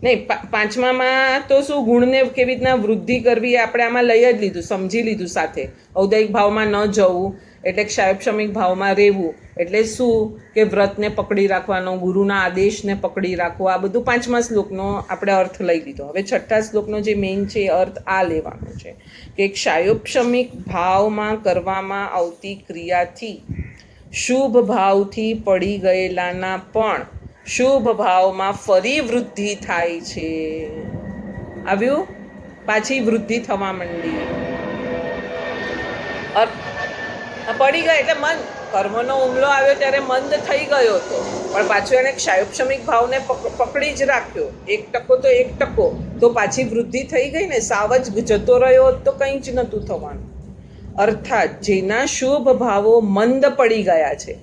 નહીં 5મામાં તો શું ગુણને કેવી રીતના વૃદ્ધિ કરવી આપણે આમાં લઈ જ લીધું, સમજી લીધું સાથે. ઔદયિક ભાવમાં ન જવું એટલે ક્ષાયોપશમિક ભાવમાં રહેવું એટલે શું કે વ્રતને પકડી રાખવાનો, ગુરુના આદેશને પકડી રાખવો, આ બધું 5મા શ્લોકનો આપણે અર્થ લઈ લીધો. હવે 6થા શ્લોકનો જે મેઇન છે એ અર્થ આ લેવાનો છે કે ક્ષાયોપશમિક ભાવમાં કરવામાં આવતી ક્રિયાથી શુભ ભાવથી પડી ગયેલાના પણ શુભ ભાવમાં ફરી વૃદ્ધિ થાય છે. આવ્યું? પાછી વૃદ્ધિ થવા માંડી. પડી ગયા એટલે મન, કર્મનો હુમલો આવ્યો ત્યારે મંદ થઈ ગયો હતો, પણ પાછું એને ક્ષાયોપશમિક ભાવને પકડી જ રાખ્યો. 1% તો 1% તો પાછી વૃદ્ધિ થઈ ગઈ ને. સાવ જ જતો રહ્યો તો કંઈ જ નહોતું થવાનું. અર્થાત જેના શુભ ભાવો મંદ પડી ગયા છે,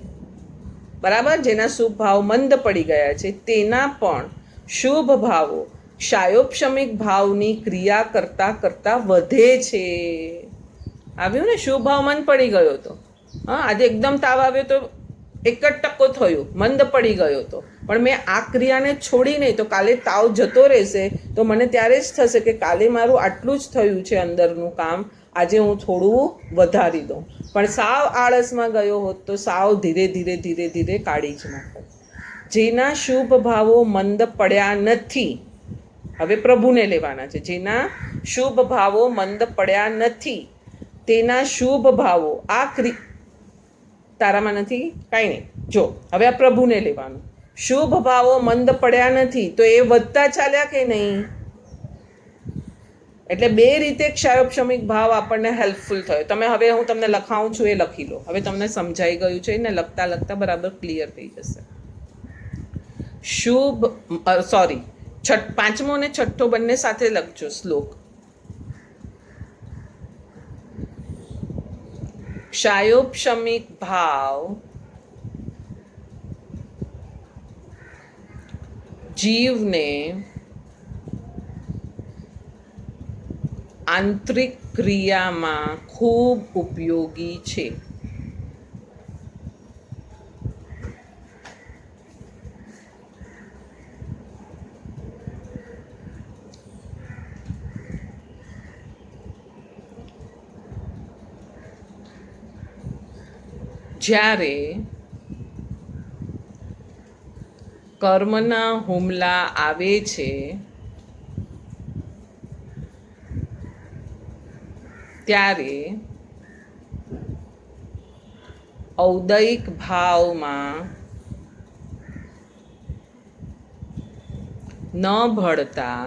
બરાબર, જેના શુભ ભાવ મંદ પડી ગયા છે તેના પણ શુભ ભાવો શાયોપશમિક ભાવની ક્રિયા કરતા કરતા વધે છે. આવ્યું ને? શુભ ભાવ મંદ પડી ગયો હતો. હા, આજે એકદમ તાવ આવ્યો તો 1% થયું, મંદ પડી ગયો હતો. પણ મેં આ ક્રિયાને છોડી નહીં તો કાલે તાવ જતો રહેશે તો મને ત્યારે જ થશે કે કાલે મારું આટલું જ થયું છે અંદરનું કામ, આજે હું થોડું વધારી દઉં. પણ સાવ આળસમાં ગયો હોત તો સાવ ધીરે ધીરે ધીરે ધીરે કાઢી જ નાખો. જેના શુભ ભાવો મંદ પડ્યા નથી, હવે પ્રભુને લેવાના છે. જેના શુભ ભાવો મંદ પડ્યા નથી તેના શુભ ભાવો તારામાં નથી, કાંઈ નહીં. જો હવે આ પ્રભુને લેવાનું. શુભ ભાવો મંદ પડ્યા નથી તો એ વધતા ચાલ્યા કે નહીં? એટલે બે રીતે ક્ષાયોપશમિક ભાવ આપણને હેલ્પફુલ થયો. તમે હવે હું તમને લખાવું છું એ લખી લો. હવે તમને સમજાઈ ગયું છે ને? લખતા લખતા બરાબર ક્લિયર થઈ જશે. શુભ પાંચમો અને છઠ્ઠો બંને સાથે લખજો શ્લોક. ક્ષાયોપશમિક ભાવ જીવને આંતરિક ક્રિયામાં ખૂબ ઉપયોગી છે. જ્યારે કર્મના હુમલા આવે છે ત્યારે ઔદયિક ભાવમાં ન ભળતા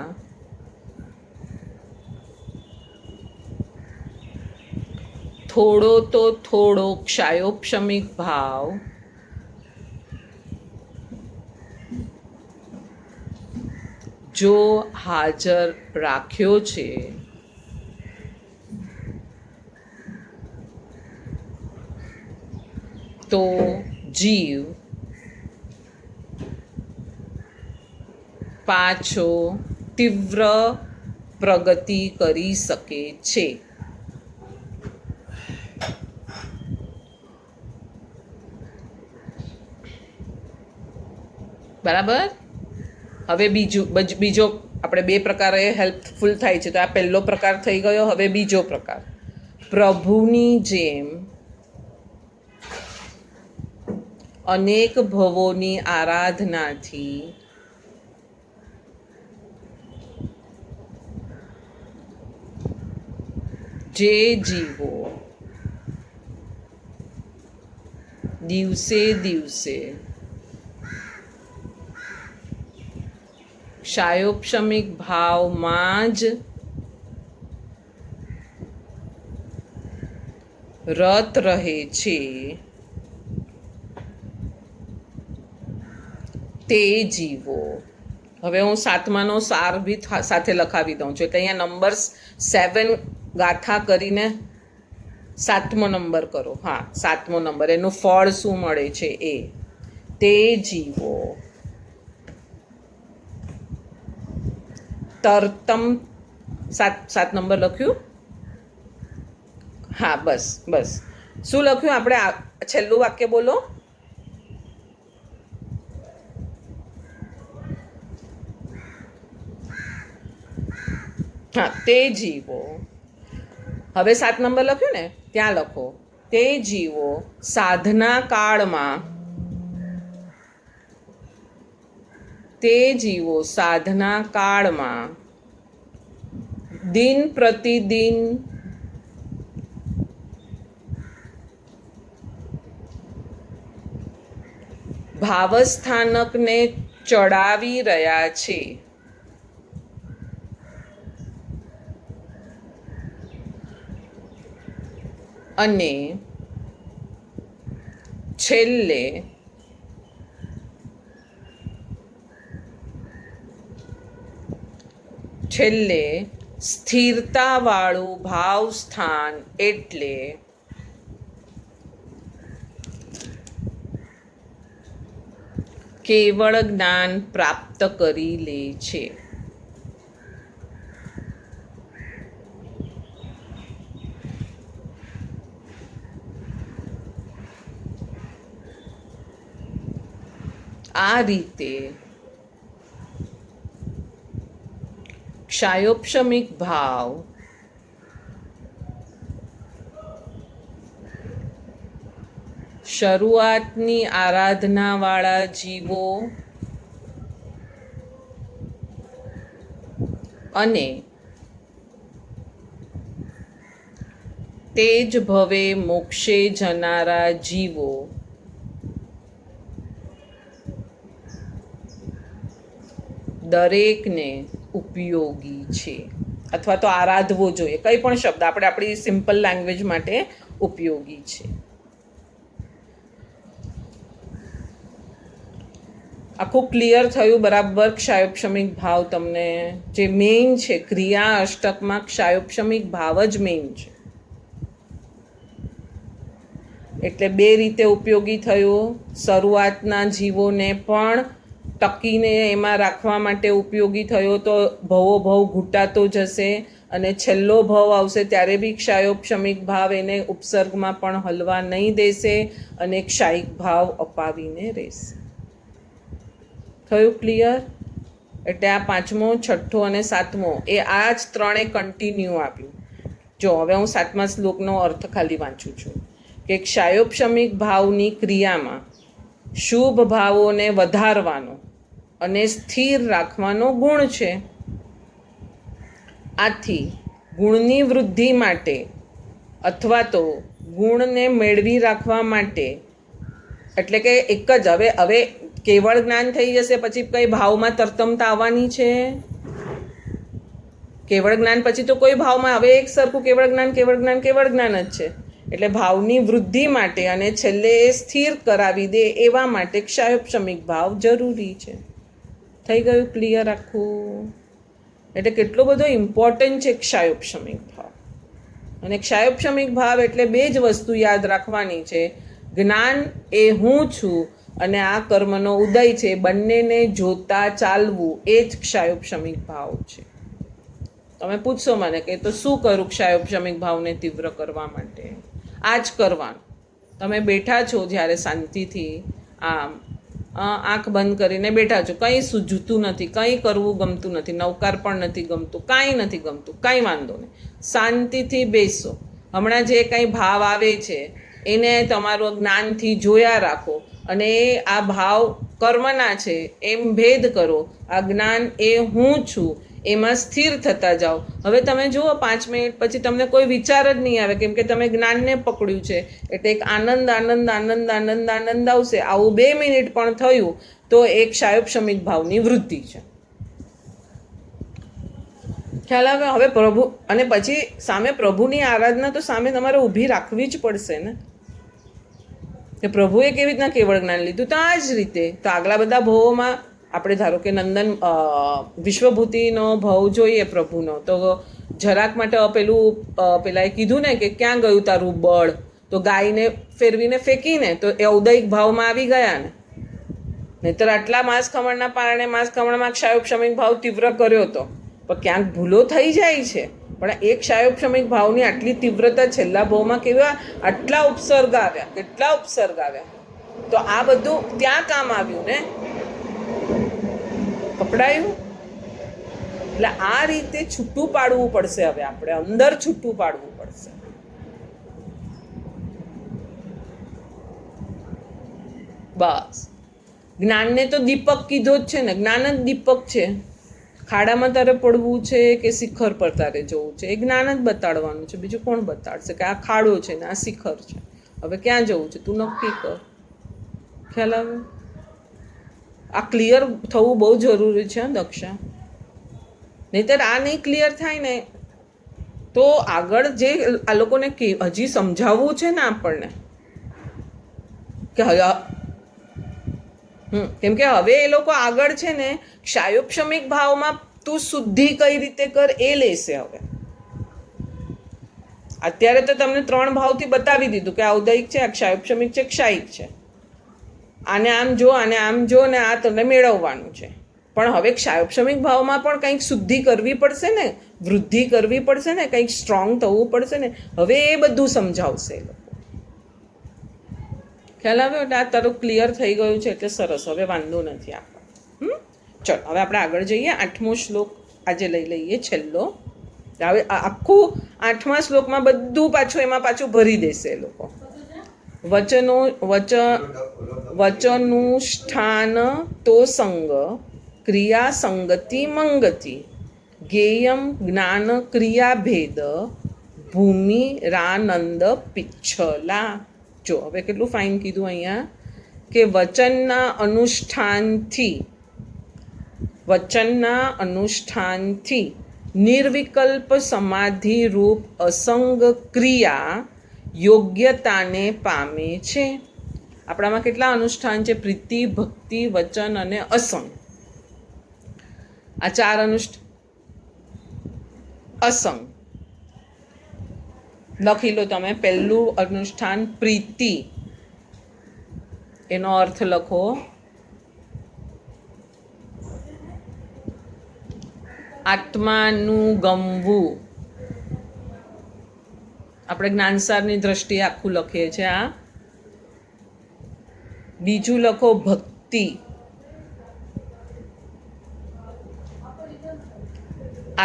થોડો તો થોડો ક્ષાયોપશમિક ભાવ જો હાજર રાખ્યો છે તો જીવ પાછો તીવ્ર પ્રગતિ કરી શકે છે. બરાબર? હવે બીજો આપણે બે પ્રકારે હેલ્પફુલ થાય છે. તો આ પહેલો પ્રકાર થઈ ગયો. હવે બીજો પ્રકાર, પ્રભુની જેમ અનેક ભવોની આરાધનાથી જે જીવો દિવસે દિવસે ક્ષાયોપશમિક ભાવમાં જ રત રહે છે તે જીવો. હવે હું સાતમાનો સાર બી સાથે લખાવી દઉં છું. એટલે અહીંયા નંબર 7 ગાથા કરીને 7મો નંબર કરો. હા, 7મો નંબર, એનું ફળ શું મળે છે એ. તે જીવો તરતમ 7 નંબર લખ્યું? હા, બસ. શું લખ્યું આપણે? છેલ્લું વાક્ય બોલો. હા, તે જીવો. હવે 7 નંબર લખ્યું ને, ત્યાં લખો. તે જીવો સાધના કાળમાં દિન પ્રતિદિન ભાવસ્થાનકને ચડાવી રહ્યા છે. અને છેલ્લે સ્થિરતાવાળું ભાવ સ્થાન એટલે કેવળ જ્ઞાન પ્રાપ્ત કરી લે છે. આ રીતે ક્ષાયોપશમિક ભાવ શરૂઆતની આરાધનાવાળા જીવો અને તે જ ભવે મોક્ષે જનારા જીવો દરેકને ઉપયોગી છે, અથવા તો આરાધવો જોઈએ, કંઈ પણ શબ્દ આપણે આપણી સિમ્પલ લેંગ્વેજ માટે ઉપયોગી છે. આખું ક્લિયર થયું બરાબર? ક્ષાયોપશમિક ભાવ તમને જે મેઇન છે, ક્રિયા અષ્ટકમાં ક્ષાયોપશમિક ભાવ જ મેઇન છે. એટલે બે રીતે ઉપયોગી થયો. શરૂઆતના જીવોને પણ ટકીને એમાં રાખવા માટે ઉપયોગી થયો, તો ભવો ભવ ઘૂંટાતો જશે, અને છેલ્લો ભવ આવશે ત્યારે બી ક્ષાયોપશમિક ભાવ એને ઉપસર્ગમાં પણ હલવા નહીં દેશે અને ક્ષાયિક ભાવ અપાવીને રહેશે. થયું ક્લિયર? એટલે આ પાંચમો, છઠ્ઠો અને સાતમો એ આ જ ત્રણે કન્ટિન્યુ આપ્યું. જો હવે હું સાતમા શ્લોકનો અર્થ ખાલી વાંચું છું કે ક્ષાયોપશમિક ભાવની ક્રિયામાં શુભ ભાવોને વધારવાનો અને સ્થિર રાખવાનો ગુણ છે. આથી ગુણની વૃદ્ધિ માટે અથવા તો ગુણને મેળવી રાખવા માટે, એટલે કે એક જ હવે કેવળ જ્ઞાન થઈ જશે પછી કઈ ભાવમાં તરતમતા આવવાની છે? કેવળ જ્ઞાન પછી તો કોઈ ભાવમાં, હવે એક સરખું કેવળ જ્ઞાન જ છે. એટલે ભાવની વૃદ્ધિ માટે અને છેલ્લે એ સ્થિર કરાવી દે એવા માટે ક્ષાયોપશમિક ભાવ જરૂરી છે. થઈ ગયું ક્લિયર આખું? એટલે કેટલો બધો ઇમ્પોર્ટન્ટ છે ક્ષાયોપશમિક ભાવ. અને ક્ષાયોપશમિક ભાવ એટલે બે જ વસ્તુ યાદ રાખવાની છે, જ્ઞાન એ હું છું અને આ કર્મનો ઉદય છે, બંનેને જોતા ચાલવું એ જ ક્ષાયોપશમિક ભાવ છે. તમે પૂછશો મને કે તો શું કરું ક્ષાયોપશમિક ભાવને તીવ્ર કરવા માટે? આ જ કરવાનું. તમે બેઠા છો જ્યારે શાંતિથી આમ આંખ બંધ કરીને બેઠા છો, કંઈ સૂઝતું નથી, કંઈ કરવું ગમતું નથી, નવકાર પણ નથી ગમતું, કાંઈ નથી ગમતું, કાંઈ વાંધો નહીં, શાંતિથી બેસો. હમણાં જે કંઈ ભાવ આવે છે એને તમારું જ્ઞાનથી જોયા રાખો અને આ ભાવ કર્મના છે એમ ભેદ કરો. આ જ્ઞાન એ હું છું એમાં સ્થિર થતા જાઓ. હવે તમે જુઓ 5 મિનિટ પછી તમને કોઈ વિચાર જ નહીં આવે, કેમ કે તમે જ્ઞાનને પકડ્યું છે. એટલે એક આનંદ આનંદ આનંદ આનંદ આનંદ આવશે. આવું 2 મિનિટ પણ થયું તો એક ક્ષાયોપશમિક ભાવની વૃદ્ધિ છે. ખ્યાલ આવે? હવે પ્રભુ, અને પછી સામે પ્રભુની આરાધના તો સામે તમારે ઊભી રાખવી જ પડશે ને, કે પ્રભુએ કેવી રીતના કેવળ જ્ઞાન લીધું, તો આ જ રીતે. તો આગલા બધા ભવોમાં આપણે ધારો કે નંદન વિશ્વભૂતિનો ભવ જોઈએ પ્રભુનો, તો જરાક માટે પેલાએ કીધું ને કે ક્યાં ગયું તારું બળ, તો ગાયને ફેરવીને ફેંકીને તો એ ઔદયિક ભાવમાં આવી ગયા ને. નહીંતર આટલા માંસ ખમણના પારણે માંસ ખમણમાં ક્ષાયોપશમિક ભાવ તીવ્ર કર્યો હતો, પણ ક્યાંક ભૂલો થઈ જાય છે. પણ એક ક્ષાયોપશમિક ભાવની આટલી તીવ્રતા છેલ્લા ભાવમાં કેવા આટલા ઉપસર્ગ આવ્યા, કેટલા ઉપસર્ગ આવ્યા, તો આ બધું ત્યાં કામ આવ્યું ને, પકડાયું. એટલે આ રીતે છૂટું પાડવું પડશે. હવે આપણે અંદર છૂટું પાડવું પડશે. બસ જ્ઞાનને તો દીપક કીધો જ છે ને, જ્ઞાન જ દીપક છે. ખાડામાં તારે પડવું છે કે શિખર પર તારે જવું છે, એ જ્ઞાન જ બતાડવાનું છે. બીજું કોણ બતાડશે કે આ ખાડો છે ને આ શિખર છે, હવે ક્યાં જવું છે તું નક્કી કર. ખ્યાલ આવે? આ ક્લિયર થવું બહુ જરૂરી છે દક્ષા. નહીંતર આ નહીં ક્લિયર થાય ને તો આગળ જે આ લોકોને હજી સમજાવવું છે ને આપણને કે કેમ કે હવે એ લોકો આગળ છે ને ક્ષાયોપશમિક ભાવમાં તું શુદ્ધિ કઈ રીતે કર એ લેશે. હવે અત્યારે તો તમને 3 ભાવથી બતાવી દીધું કે આ ઔદયિક છે, આ ક્ષાયોપશમિક છે, ક્ષાયિક છે. આને આમ જો, આને આમ જો ને આ તમને મેળવવાનું છે. પણ હવે ક્ષાયોપશમિક ભાવમાં પણ કંઈક શુદ્ધિ કરવી પડશે ને, વૃદ્ધિ કરવી પડશે ને, કંઈક સ્ટ્રોંગ થવું પડશે ને. હવે એ બધું સમજાવશે એ લોકો. ખ્યાલ આવ્યો? એટલે આ તારું ક્લિયર થઈ ગયું છે એટલે સરસ, હવે વાંધો નથી આપણે. ચલો હવે આપણે આગળ જઈએ. 8મો શ્લોક આજે લઈ લઈએ, છેલ્લો. હવે આખું 8મા શ્લોકમાં બધું પાછું એમાં પાછું ભરી દેશે એ લોકો. વચનુષ્ઠાન તો સંગ ક્રિયા સંગતિ મંગતિ ગેયમ જ્ઞાન ક્રિયા ભેદ ભૂમિ રાનંદ પિચ્છલા. જો હવે કેટલું ફાઇન કીધું અહીંયા કે વચનના અનુષ્ઠાનથી નિર્વિકલ્પ સમાધિ રૂપ અસંગ ક્રિયા યોગ્યતાને પામે છે. આપણામાં કેટલા અનુષ્ઠાન છે? પ્રીતિ, ભક્તિ, વચન અને અસંગ. આ 4 અનુષ્ઠાન. અસંગ લખી લો તમે. પહેલું અનુષ્ઠાન પ્રીતિ, એનો અર્થ લખો આત્માનું ગમવું. આપણે જ્ઞાનસારની દ્રષ્ટિએ આખું લખીએ છીએ આ. બીજું લખો ભક્તિ,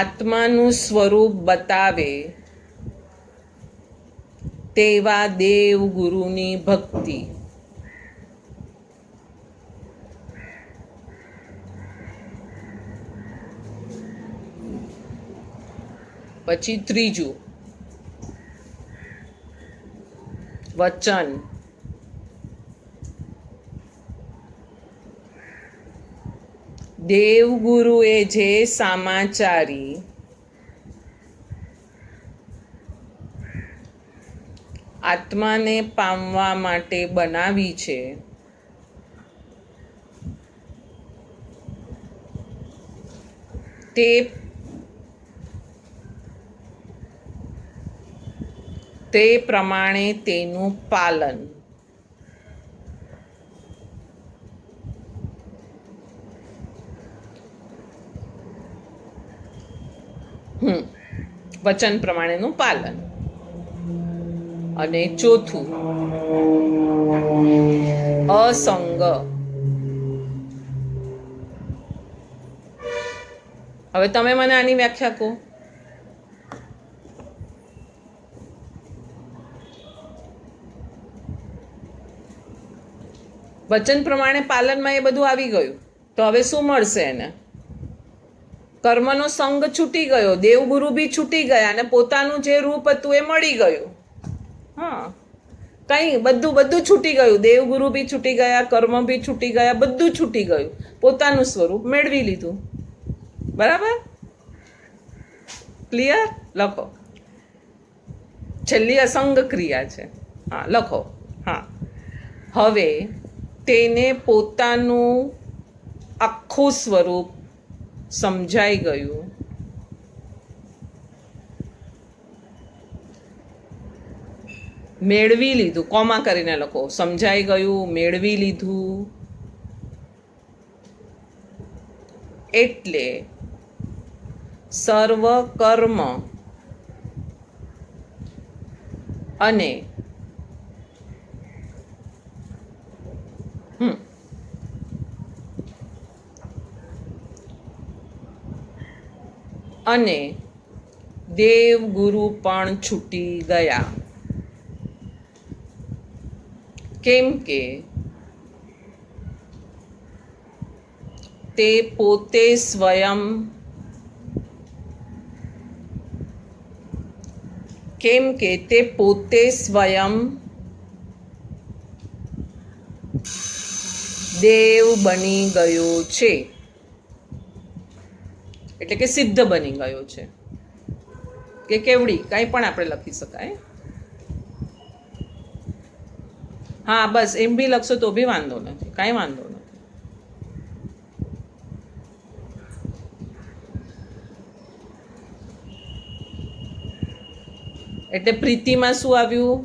આત્માનું સ્વરૂપ બતાવે તેવા દેવ ગુરુની ભક્તિ. પછી ત્રીજું વચન, દેવગુરુએ જે સામાચારી આત્માને પામવા માટે બનાવી છે તે પ્રમાણે તેનું પાલન. વચન પ્રમાણેનું પાલન. અને ચોથું અસંગ. હવે તમે મને આની વ્યાખ્યા કહો. વચન પ્રમાણે પાલનમાં એ બધું આવી ગયું તો હવે શું મળશે એને? કર્મનો સંગ છૂટી ગયો, દેવગુરુ બી છૂટી ગયા અને પોતાનું જે રૂપ હતું એ મળી ગયું. હા, કંઈ બધું છૂટી ગયું. દેવગુરુ બી છૂટી ગયા, કર્મ બી છૂટી ગયા, બધું છૂટી ગયું. પોતાનું સ્વરૂપ મેળવી લીધું. બરાબર? ક્લિયર? લખો. છેલ્લી અસંગ ક્રિયા છે. હા, લખો. હા, હવે તેને પોતાનું આખું સ્વરૂપ સમજાઈ ગયું. મેળવી લીધું, કોમા કરીને લખો. સમજાઈ ગયું, મેળવી લીધું. એટલે સર્વ કર્મ અને દેવગુરુ પણ છૂટી ગયા. કેમ કે તે પોતે સ્વયં દેવ બની ગયો છે. એટલે કે સિદ્ધ બની ગયો છે કે કેવડી, કાંઈ પણ આપણે લખી શકાય. હા, બસ એમ બી લખશો તો બી વાંધો નથી, કાંઈ વાંધો નથી. એટલે પ્રીતિમાં શું આવ્યું?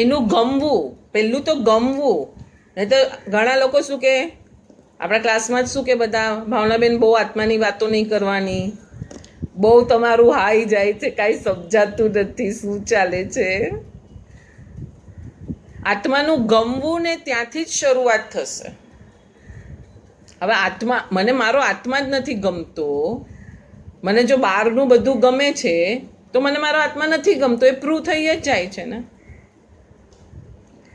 એનું ગમવું. પહેલું તો ગમવું. નહીં તો ઘણા લોકો શું કે, આપણા ક્લાસમાં જ શું કે બધા, ભાવનાબેન બહુ આત્માની વાતો નહીં કરવાની, બહુ તમારું હાઈ જાય છે, કાંઈ સમજાતું નથી શું ચાલે છે. આત્માનું ગમવું ને ત્યાંથી જ શરૂઆત થશે. હવે આત્મા, મને મારો આત્મા જ નથી ગમતો, મને જો બહારનું બધું ગમે છે તો મને મારો આત્મા નથી ગમતો, એ પ્રૂવ થઈ જ જાય છે ને.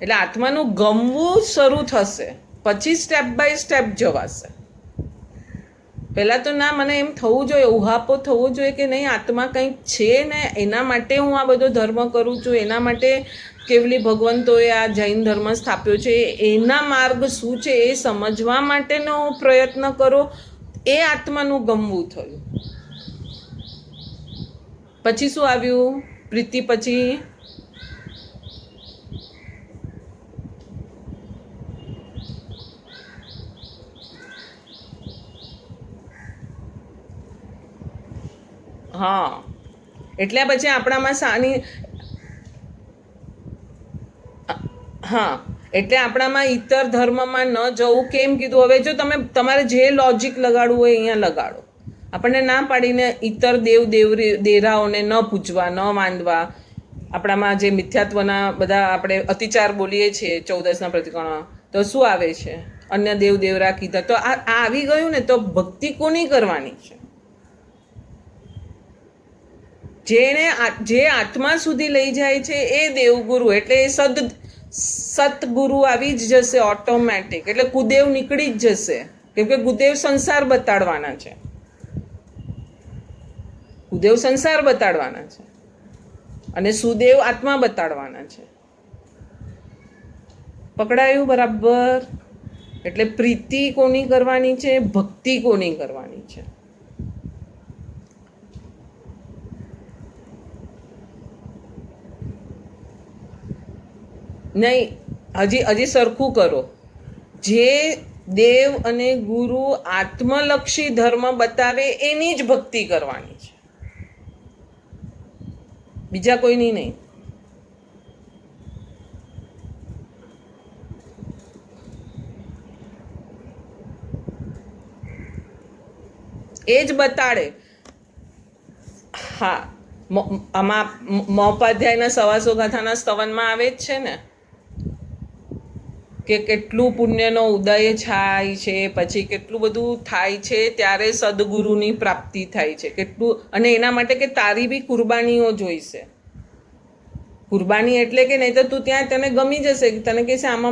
એટલે આત્માનું ગમવું શરૂ થશે, પછી સ્ટેપ બાય સ્ટેપ જવાશે. પહેલાં તો ના, મને એમ થવું જોઈએ, ઉહાપો થવો જોઈએ કે નહીં આત્મા કંઈક છે ને એના માટે હું આ બધો ધર્મ કરું છું, એના માટે કેવલી ભગવંતોએ આ જૈન ધર્મ સ્થાપ્યો છે, એના માર્ગ શું છે એ સમજવા માટેનો પ્રયત્ન કરો, એ આત્માનું ગમવું થયું. પછી શું આવ્યું? પ્રીતિ પછી હા, એટલે પછી આપણામાં સાની, હા, એટલે આપણામાં ઈતર ધર્મમાં ન જવું. કેમ કીધું? હવે જો તમે તમારે જે લોજિક લગાડવું હોય અહીંયા લગાડો. આપણને ના પાડીને ઈતર દેરાઓને ન પૂજવા, ન વાંદવા, આપણામાં જે મિથ્યાત્વના બધા આપણે અતિચાર બોલીએ છીએ 14ના પ્રતિકોણમાં, તો શું આવે છે? અન્ય દેવરા કીધા. તો આ આવી ગયું ને, તો ભક્તિ કોની કરવાની છે? જે આત્મા સુધી લઈ જાય છે એ દેવગુરુ, એટલે એ સતગુરુ આવી જ જશે ઓટોમેટિક. એટલે કુદેવ નીકળી જ જશે, કેમ કે કુદેવ સંસાર બતાડવાના છે. કુદેવ સંસાર બતાડવાના છે અને સુદેવ આત્મા બતાડવાના છે. પકડાયું બરાબર? એટલે પ્રીતિ કોની કરવાની છે? ભક્તિ કોની કરવાની છે? નહીં, હજી સરખું કરો. જે દેવ અને ગુરુ આત્મલક્ષી ધર્મ બતાવે એની જ ભક્તિ કરવાની છે, બીજા કોઈની નહીં. એ જ બતાડે. હા, આમાં મહોપાધ્યાયના સવાસો ગાથાના સ્તવનમાં આવે જ છે ને કે કેટલું પુણ્યનો ઉદય થાય છે, પછી કેટલું બધું થાય છે, ત્યારે સદગુરુની પ્રાપ્તિ થાય છે. કેટલું, અને એના માટે કે તારી બી કુરબાનીઓ જોઈશે. કુરબાની એટલે કે નહીં તો તું ત્યાં તને ગમી જશે, તને કહેશે આમ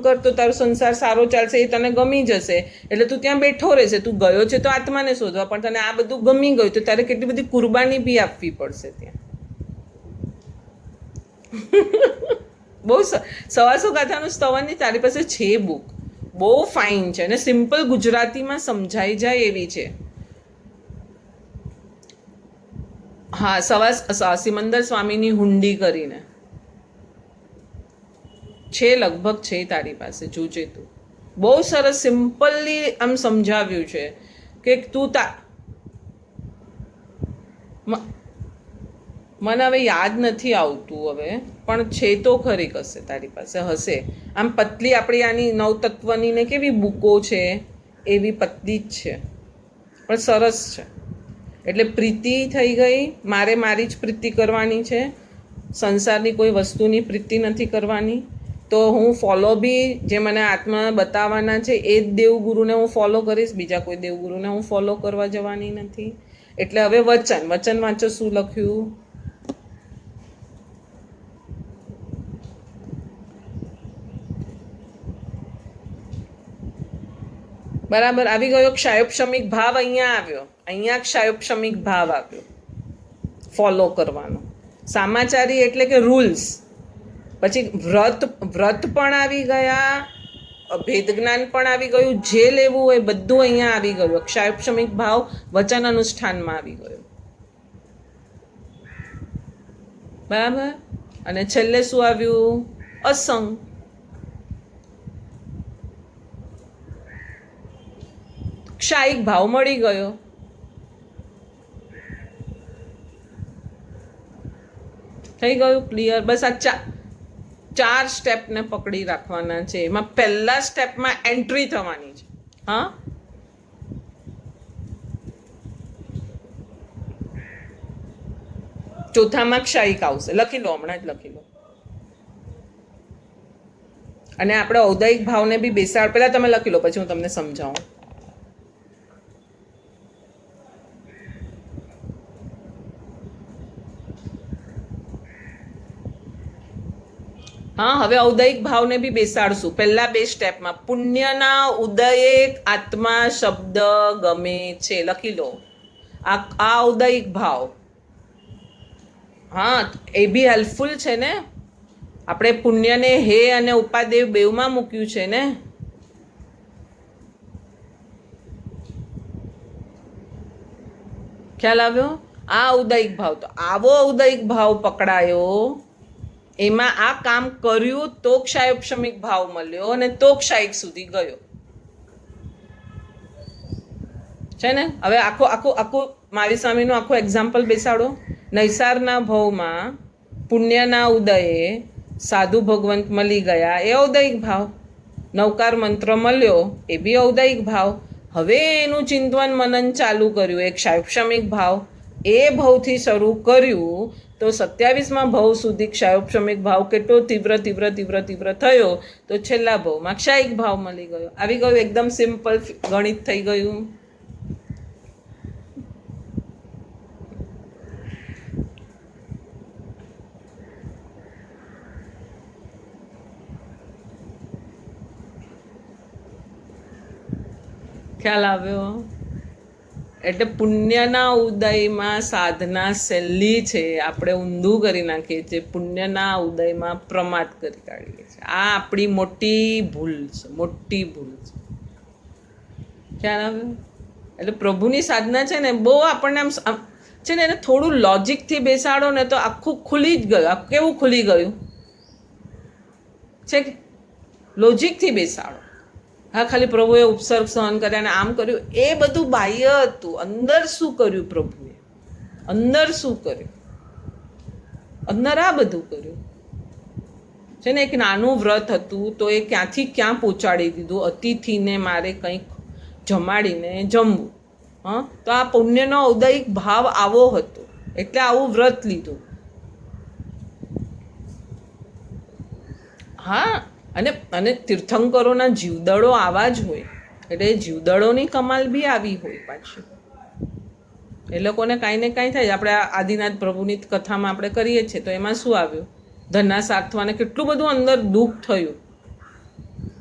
કર તો તારો સંસાર સારો ચાલશે, એ તને ગમી જશે, એટલે તું ત્યાં બેઠો રહેશે. તું ગયો છે તો આત્માને શોધવા, પણ તને આ બધું ગમી ગયું તો તારે કેટલી બધી કુરબાની બી આપવી પડશે ત્યાં. બહુ સવાસો ગાથાનું સ્તવનની તારી પાસે છે બુક, બહુ ફાઇન છે અને સિમ્પલ ગુજરાતીમાં સમજાઈ જાય એવી છે. હા, સિમંદર સ્વામીની હુંડી કરીને છે, લગભગ છે તારી પાસે, જોજે તું. બહુ સરસ સિમ્પલી આમ સમજાવ્યું છે કે તું મને હવે યાદ નથી આવતું હવે, પણ છે તો ખરી, કશે તારી પાસે હશે. આમ પતલી આપણી આની નવતત્વની ને કેવી બુકો છે એવી પતલી જ છે, પણ સરસ છે. એટલે પ્રીતિ થઈ ગઈ, મારે મારી જ પ્રીતિ કરવાની છે, સંસારની કોઈ વસ્તુની પ્રીતિ નથી કરવાની. તો હું ફોલો બી જે મને આત્મા બતાવવાના છે એ જ દેવગુરુને હું ફોલો કરીશ, બીજા કોઈ દેવગુરુને હું ફોલો કરવા જવાની નથી. એટલે હવે વચન વાંચો, શું લખ્યું? બરાબર આવી ગયો. ક્ષાયોપશમિક ભાવ અહીંયા આવ્યો, અહીંયા ક્ષાયોપશમિક ભાવ આવ્યો ફોલો કરવાનો. સામાચારી એટલે કે રૂલ્સ. પછી વ્રત પણ આવી ગયા, ભેદ જ્ઞાન પણ આવી ગયું, જે લેવું હોય બધું અહીંયા આવી ગયું. ક્ષાયોપશમિક ભાવ વચન અનુષ્ઠાનમાં આવી ગયો. બરાબર. અને છેલ્લે શું આવ્યું? અસંગ. ક્ષાયિક ભાવ મળી ગયો. થઈ ગયું ક્લિયર? બસ આ ચાર સ્ટેપને પકડી રાખવાના છે. એમાં પહેલા સ્ટેપમાં એન્ટ્રી થવાની છે. હા, ચોથામાં ક્ષાયિક આવશે. લખી લો, હમણાં જ લખી લો. અને આપણે ઔદયિક ભાવને બી બેસાડ, પહેલા તમે લખી લો, પછી હું તમને સમજાવું. હા, હવે ઔદયિક ભાવને બી બેસાડશું. પહેલા બે સ્ટેપમાં પુણ્યના ઉદયે આત્મા શબ્દ ગમે છે. લખી લો. આ ઔદયિક ભાવ. હા, એ બી હેલ્પફુલ છે ને. આપણે પુણ્યને હે અને ઉપાદેવ બેવમાં મૂક્યું છે ને. ખ્યાલ આવ્યો? આ ઔદયિક ભાવ. તો આવો ઔદયિક ભાવ પકડાયો, એમાં આ કામ કર્યું તો ક્ષાયોપશમિક ભાવ મળ્યો અને તો ક્ષાયિક સુધી ગયો છે ને. હવે આખું આખું આખું મારી સ્વામીનું આખું એક્ઝામ્પલ બેસાડો. નૈસારના ભાવમાં પુણ્યના ઉદયે સાધુ ભગવંત મળી ગયા, એ ઔદયિક ભાવ. નવકાર મંત્ર મળ્યો, એ બી ઔદયિક ભાવ. હવે એનું ચિંતન મનન ચાલુ કર્યું, એક ક્ષાયોપશમિક ભાવ. એ ભાવથી શરૂ કર્યું તો 27મા ભાવ સુધી ક્ષાયોપશમિક ભાવ કેટલો તીવ્ર તીવ્ર તીવ્ર તીવ્ર થયો, તો છેલ્લા ભાવમાં ક્ષાયિક ભાવ મળી ગયો. આવી ગયું, એકદમ સિમ્પલ ગણિત થઈ ગયું. ખ્યાલ આવ્યો? એટલે પુણ્યના ઉદયમાં સાધના સહેલી છે, આપણે ઊંધું કરી નાખીએ છીએ. પુણ્યના ઉદયમાં પ્રમાદ કરી કાઢીએ છીએ. આ આપણી મોટી ભૂલ છે, મોટી ભૂલ છે. ખ્યાલ આવ્યો? એટલે પ્રભુની સાધના છે ને, બહુ આપણને આમ છે ને, એને થોડું લોજિકથી બેસાડો ને તો આખું ખુલી જ ગયું. કેવું ખુલી ગયું છે? લોજિકથી બેસાડો. હા, ખાલી પ્રભુએ ઉપસર્ગ સહન કર્યા અને આમ કર્યું, એ બધું બાહ્ય હતું. અંદર શું કર્યું પ્રભુએ? અંદર શું કર્યું? અંદર આ બધું કર્યું છે ને. એક નાનું વ્રત હતું તો એ ક્યાંથી ક્યાં પહોંચાડી દીધું. અતિથિને મારે કંઈક જમાડીને જમવું. હા, તો આ પુણ્યનો ઔદયિક ભાવ આવો હતો, એટલે આવું વ્રત લીધું. હા, અને તીર્થંકરોના જીવદળો આવા જ હોય, એટલે જીવદળોની કમાલ બી આવી હોય પાછી. એ લોકોને કાંઈ ને કાંઈ થાય. આપણે આદિનાથ પ્રભુની કથામાં આપણે કરીએ છીએ, તો એમાં શું આવ્યું? ધનના સાર્થવાને કેટલું બધું અંદર દુઃખ થયું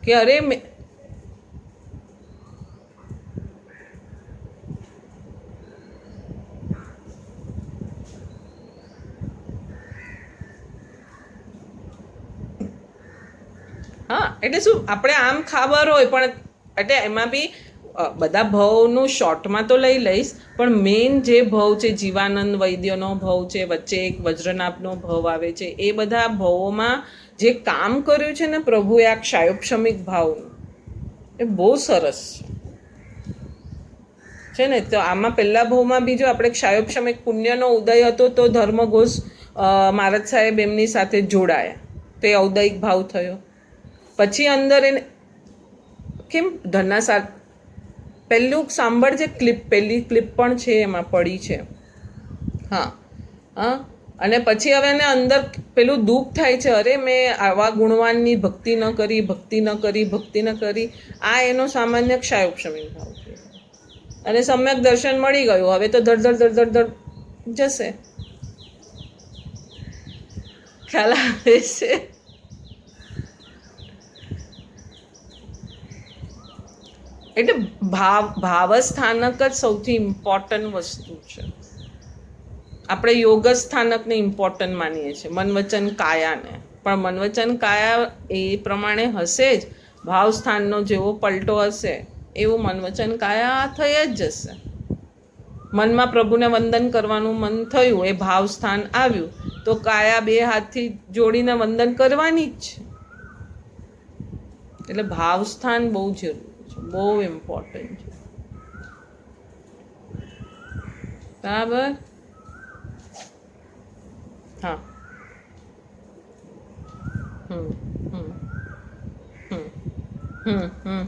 કે અરે હા, એટલે શું આપણે આમ ખબર હોય પણ એટલે એમાં બી બધા ભાવનું શોર્ટમાં તો લઈ લઈશ, પણ મેઇન જે ભાવ છે, જીવાનંદ વૈદ્યનો ભાવ છે, વચ્ચે એક વજ્રનાભનો ભાવ આવે છે, એ બધા ભાવોમાં જે કામ કર્યું છે ને પ્રભુએ આ ક્ષાયોપશમિક ભાવનું, એ બહુ સરસ છે ને. તો આમાં પહેલા ભાવમાં બી જો આપણે ક્ષાયોપશમિક પુણ્યનો ઉદય હતો તો ધર્મઘોષ મહારાજ સાહેબ એમની સાથે જોડાયા, તો એ ઔદયિક ભાવ થયો. પછી અંદર એને કેમ ધનના સાથ પહેલું સાંભળજે ક્લિપ, પહેલી ક્લિપ પણ છે એમાં પડી છે. હા હા, અને પછી હવે એને અંદર પેલું દુઃખ થાય છે, અરે મેં આવા ગુણવાનની ભક્તિ ન કરી, ભક્તિ ન કરી, ભક્તિ ન કરી. આ એનો સામાન્ય ક્ષાયોપશમિક ભાવ છે. અને સમ્યક દર્શન મળી ગયું, હવે તો ધડ ધડ ધડ ધડ ધડ જશે. ખ્યાલ આવે છે? એટલે ભાવસ્થાનક જ સૌથી ઇમ્પોર્ટન્ટ વસ્તુ છે. આપણે યોગ સ્થાનકને ઇમ્પોર્ટન્ટ માનીએ છીએ, મન વચન કાયાને. પણ મન વચન કાયા એ પ્રમાણે હશે જ, ભાવ સ્થાનનો જેવો પલટો હશે એવું મન વચન કાયા થઈ જ જશે. મનમાં પ્રભુને વંદન કરવાનું મન થયું, એ ભાવ સ્થાન આવ્યું, તો કાયા બે હાથથી જોડીને વંદન કરવાની જ છે. એટલે ભાવ સ્થાન બહુ જરૂરી, બહુ ઇમ્પોર્ટન્ટ છે. બરાબર? હા. હમ હમ હમ હમ હમ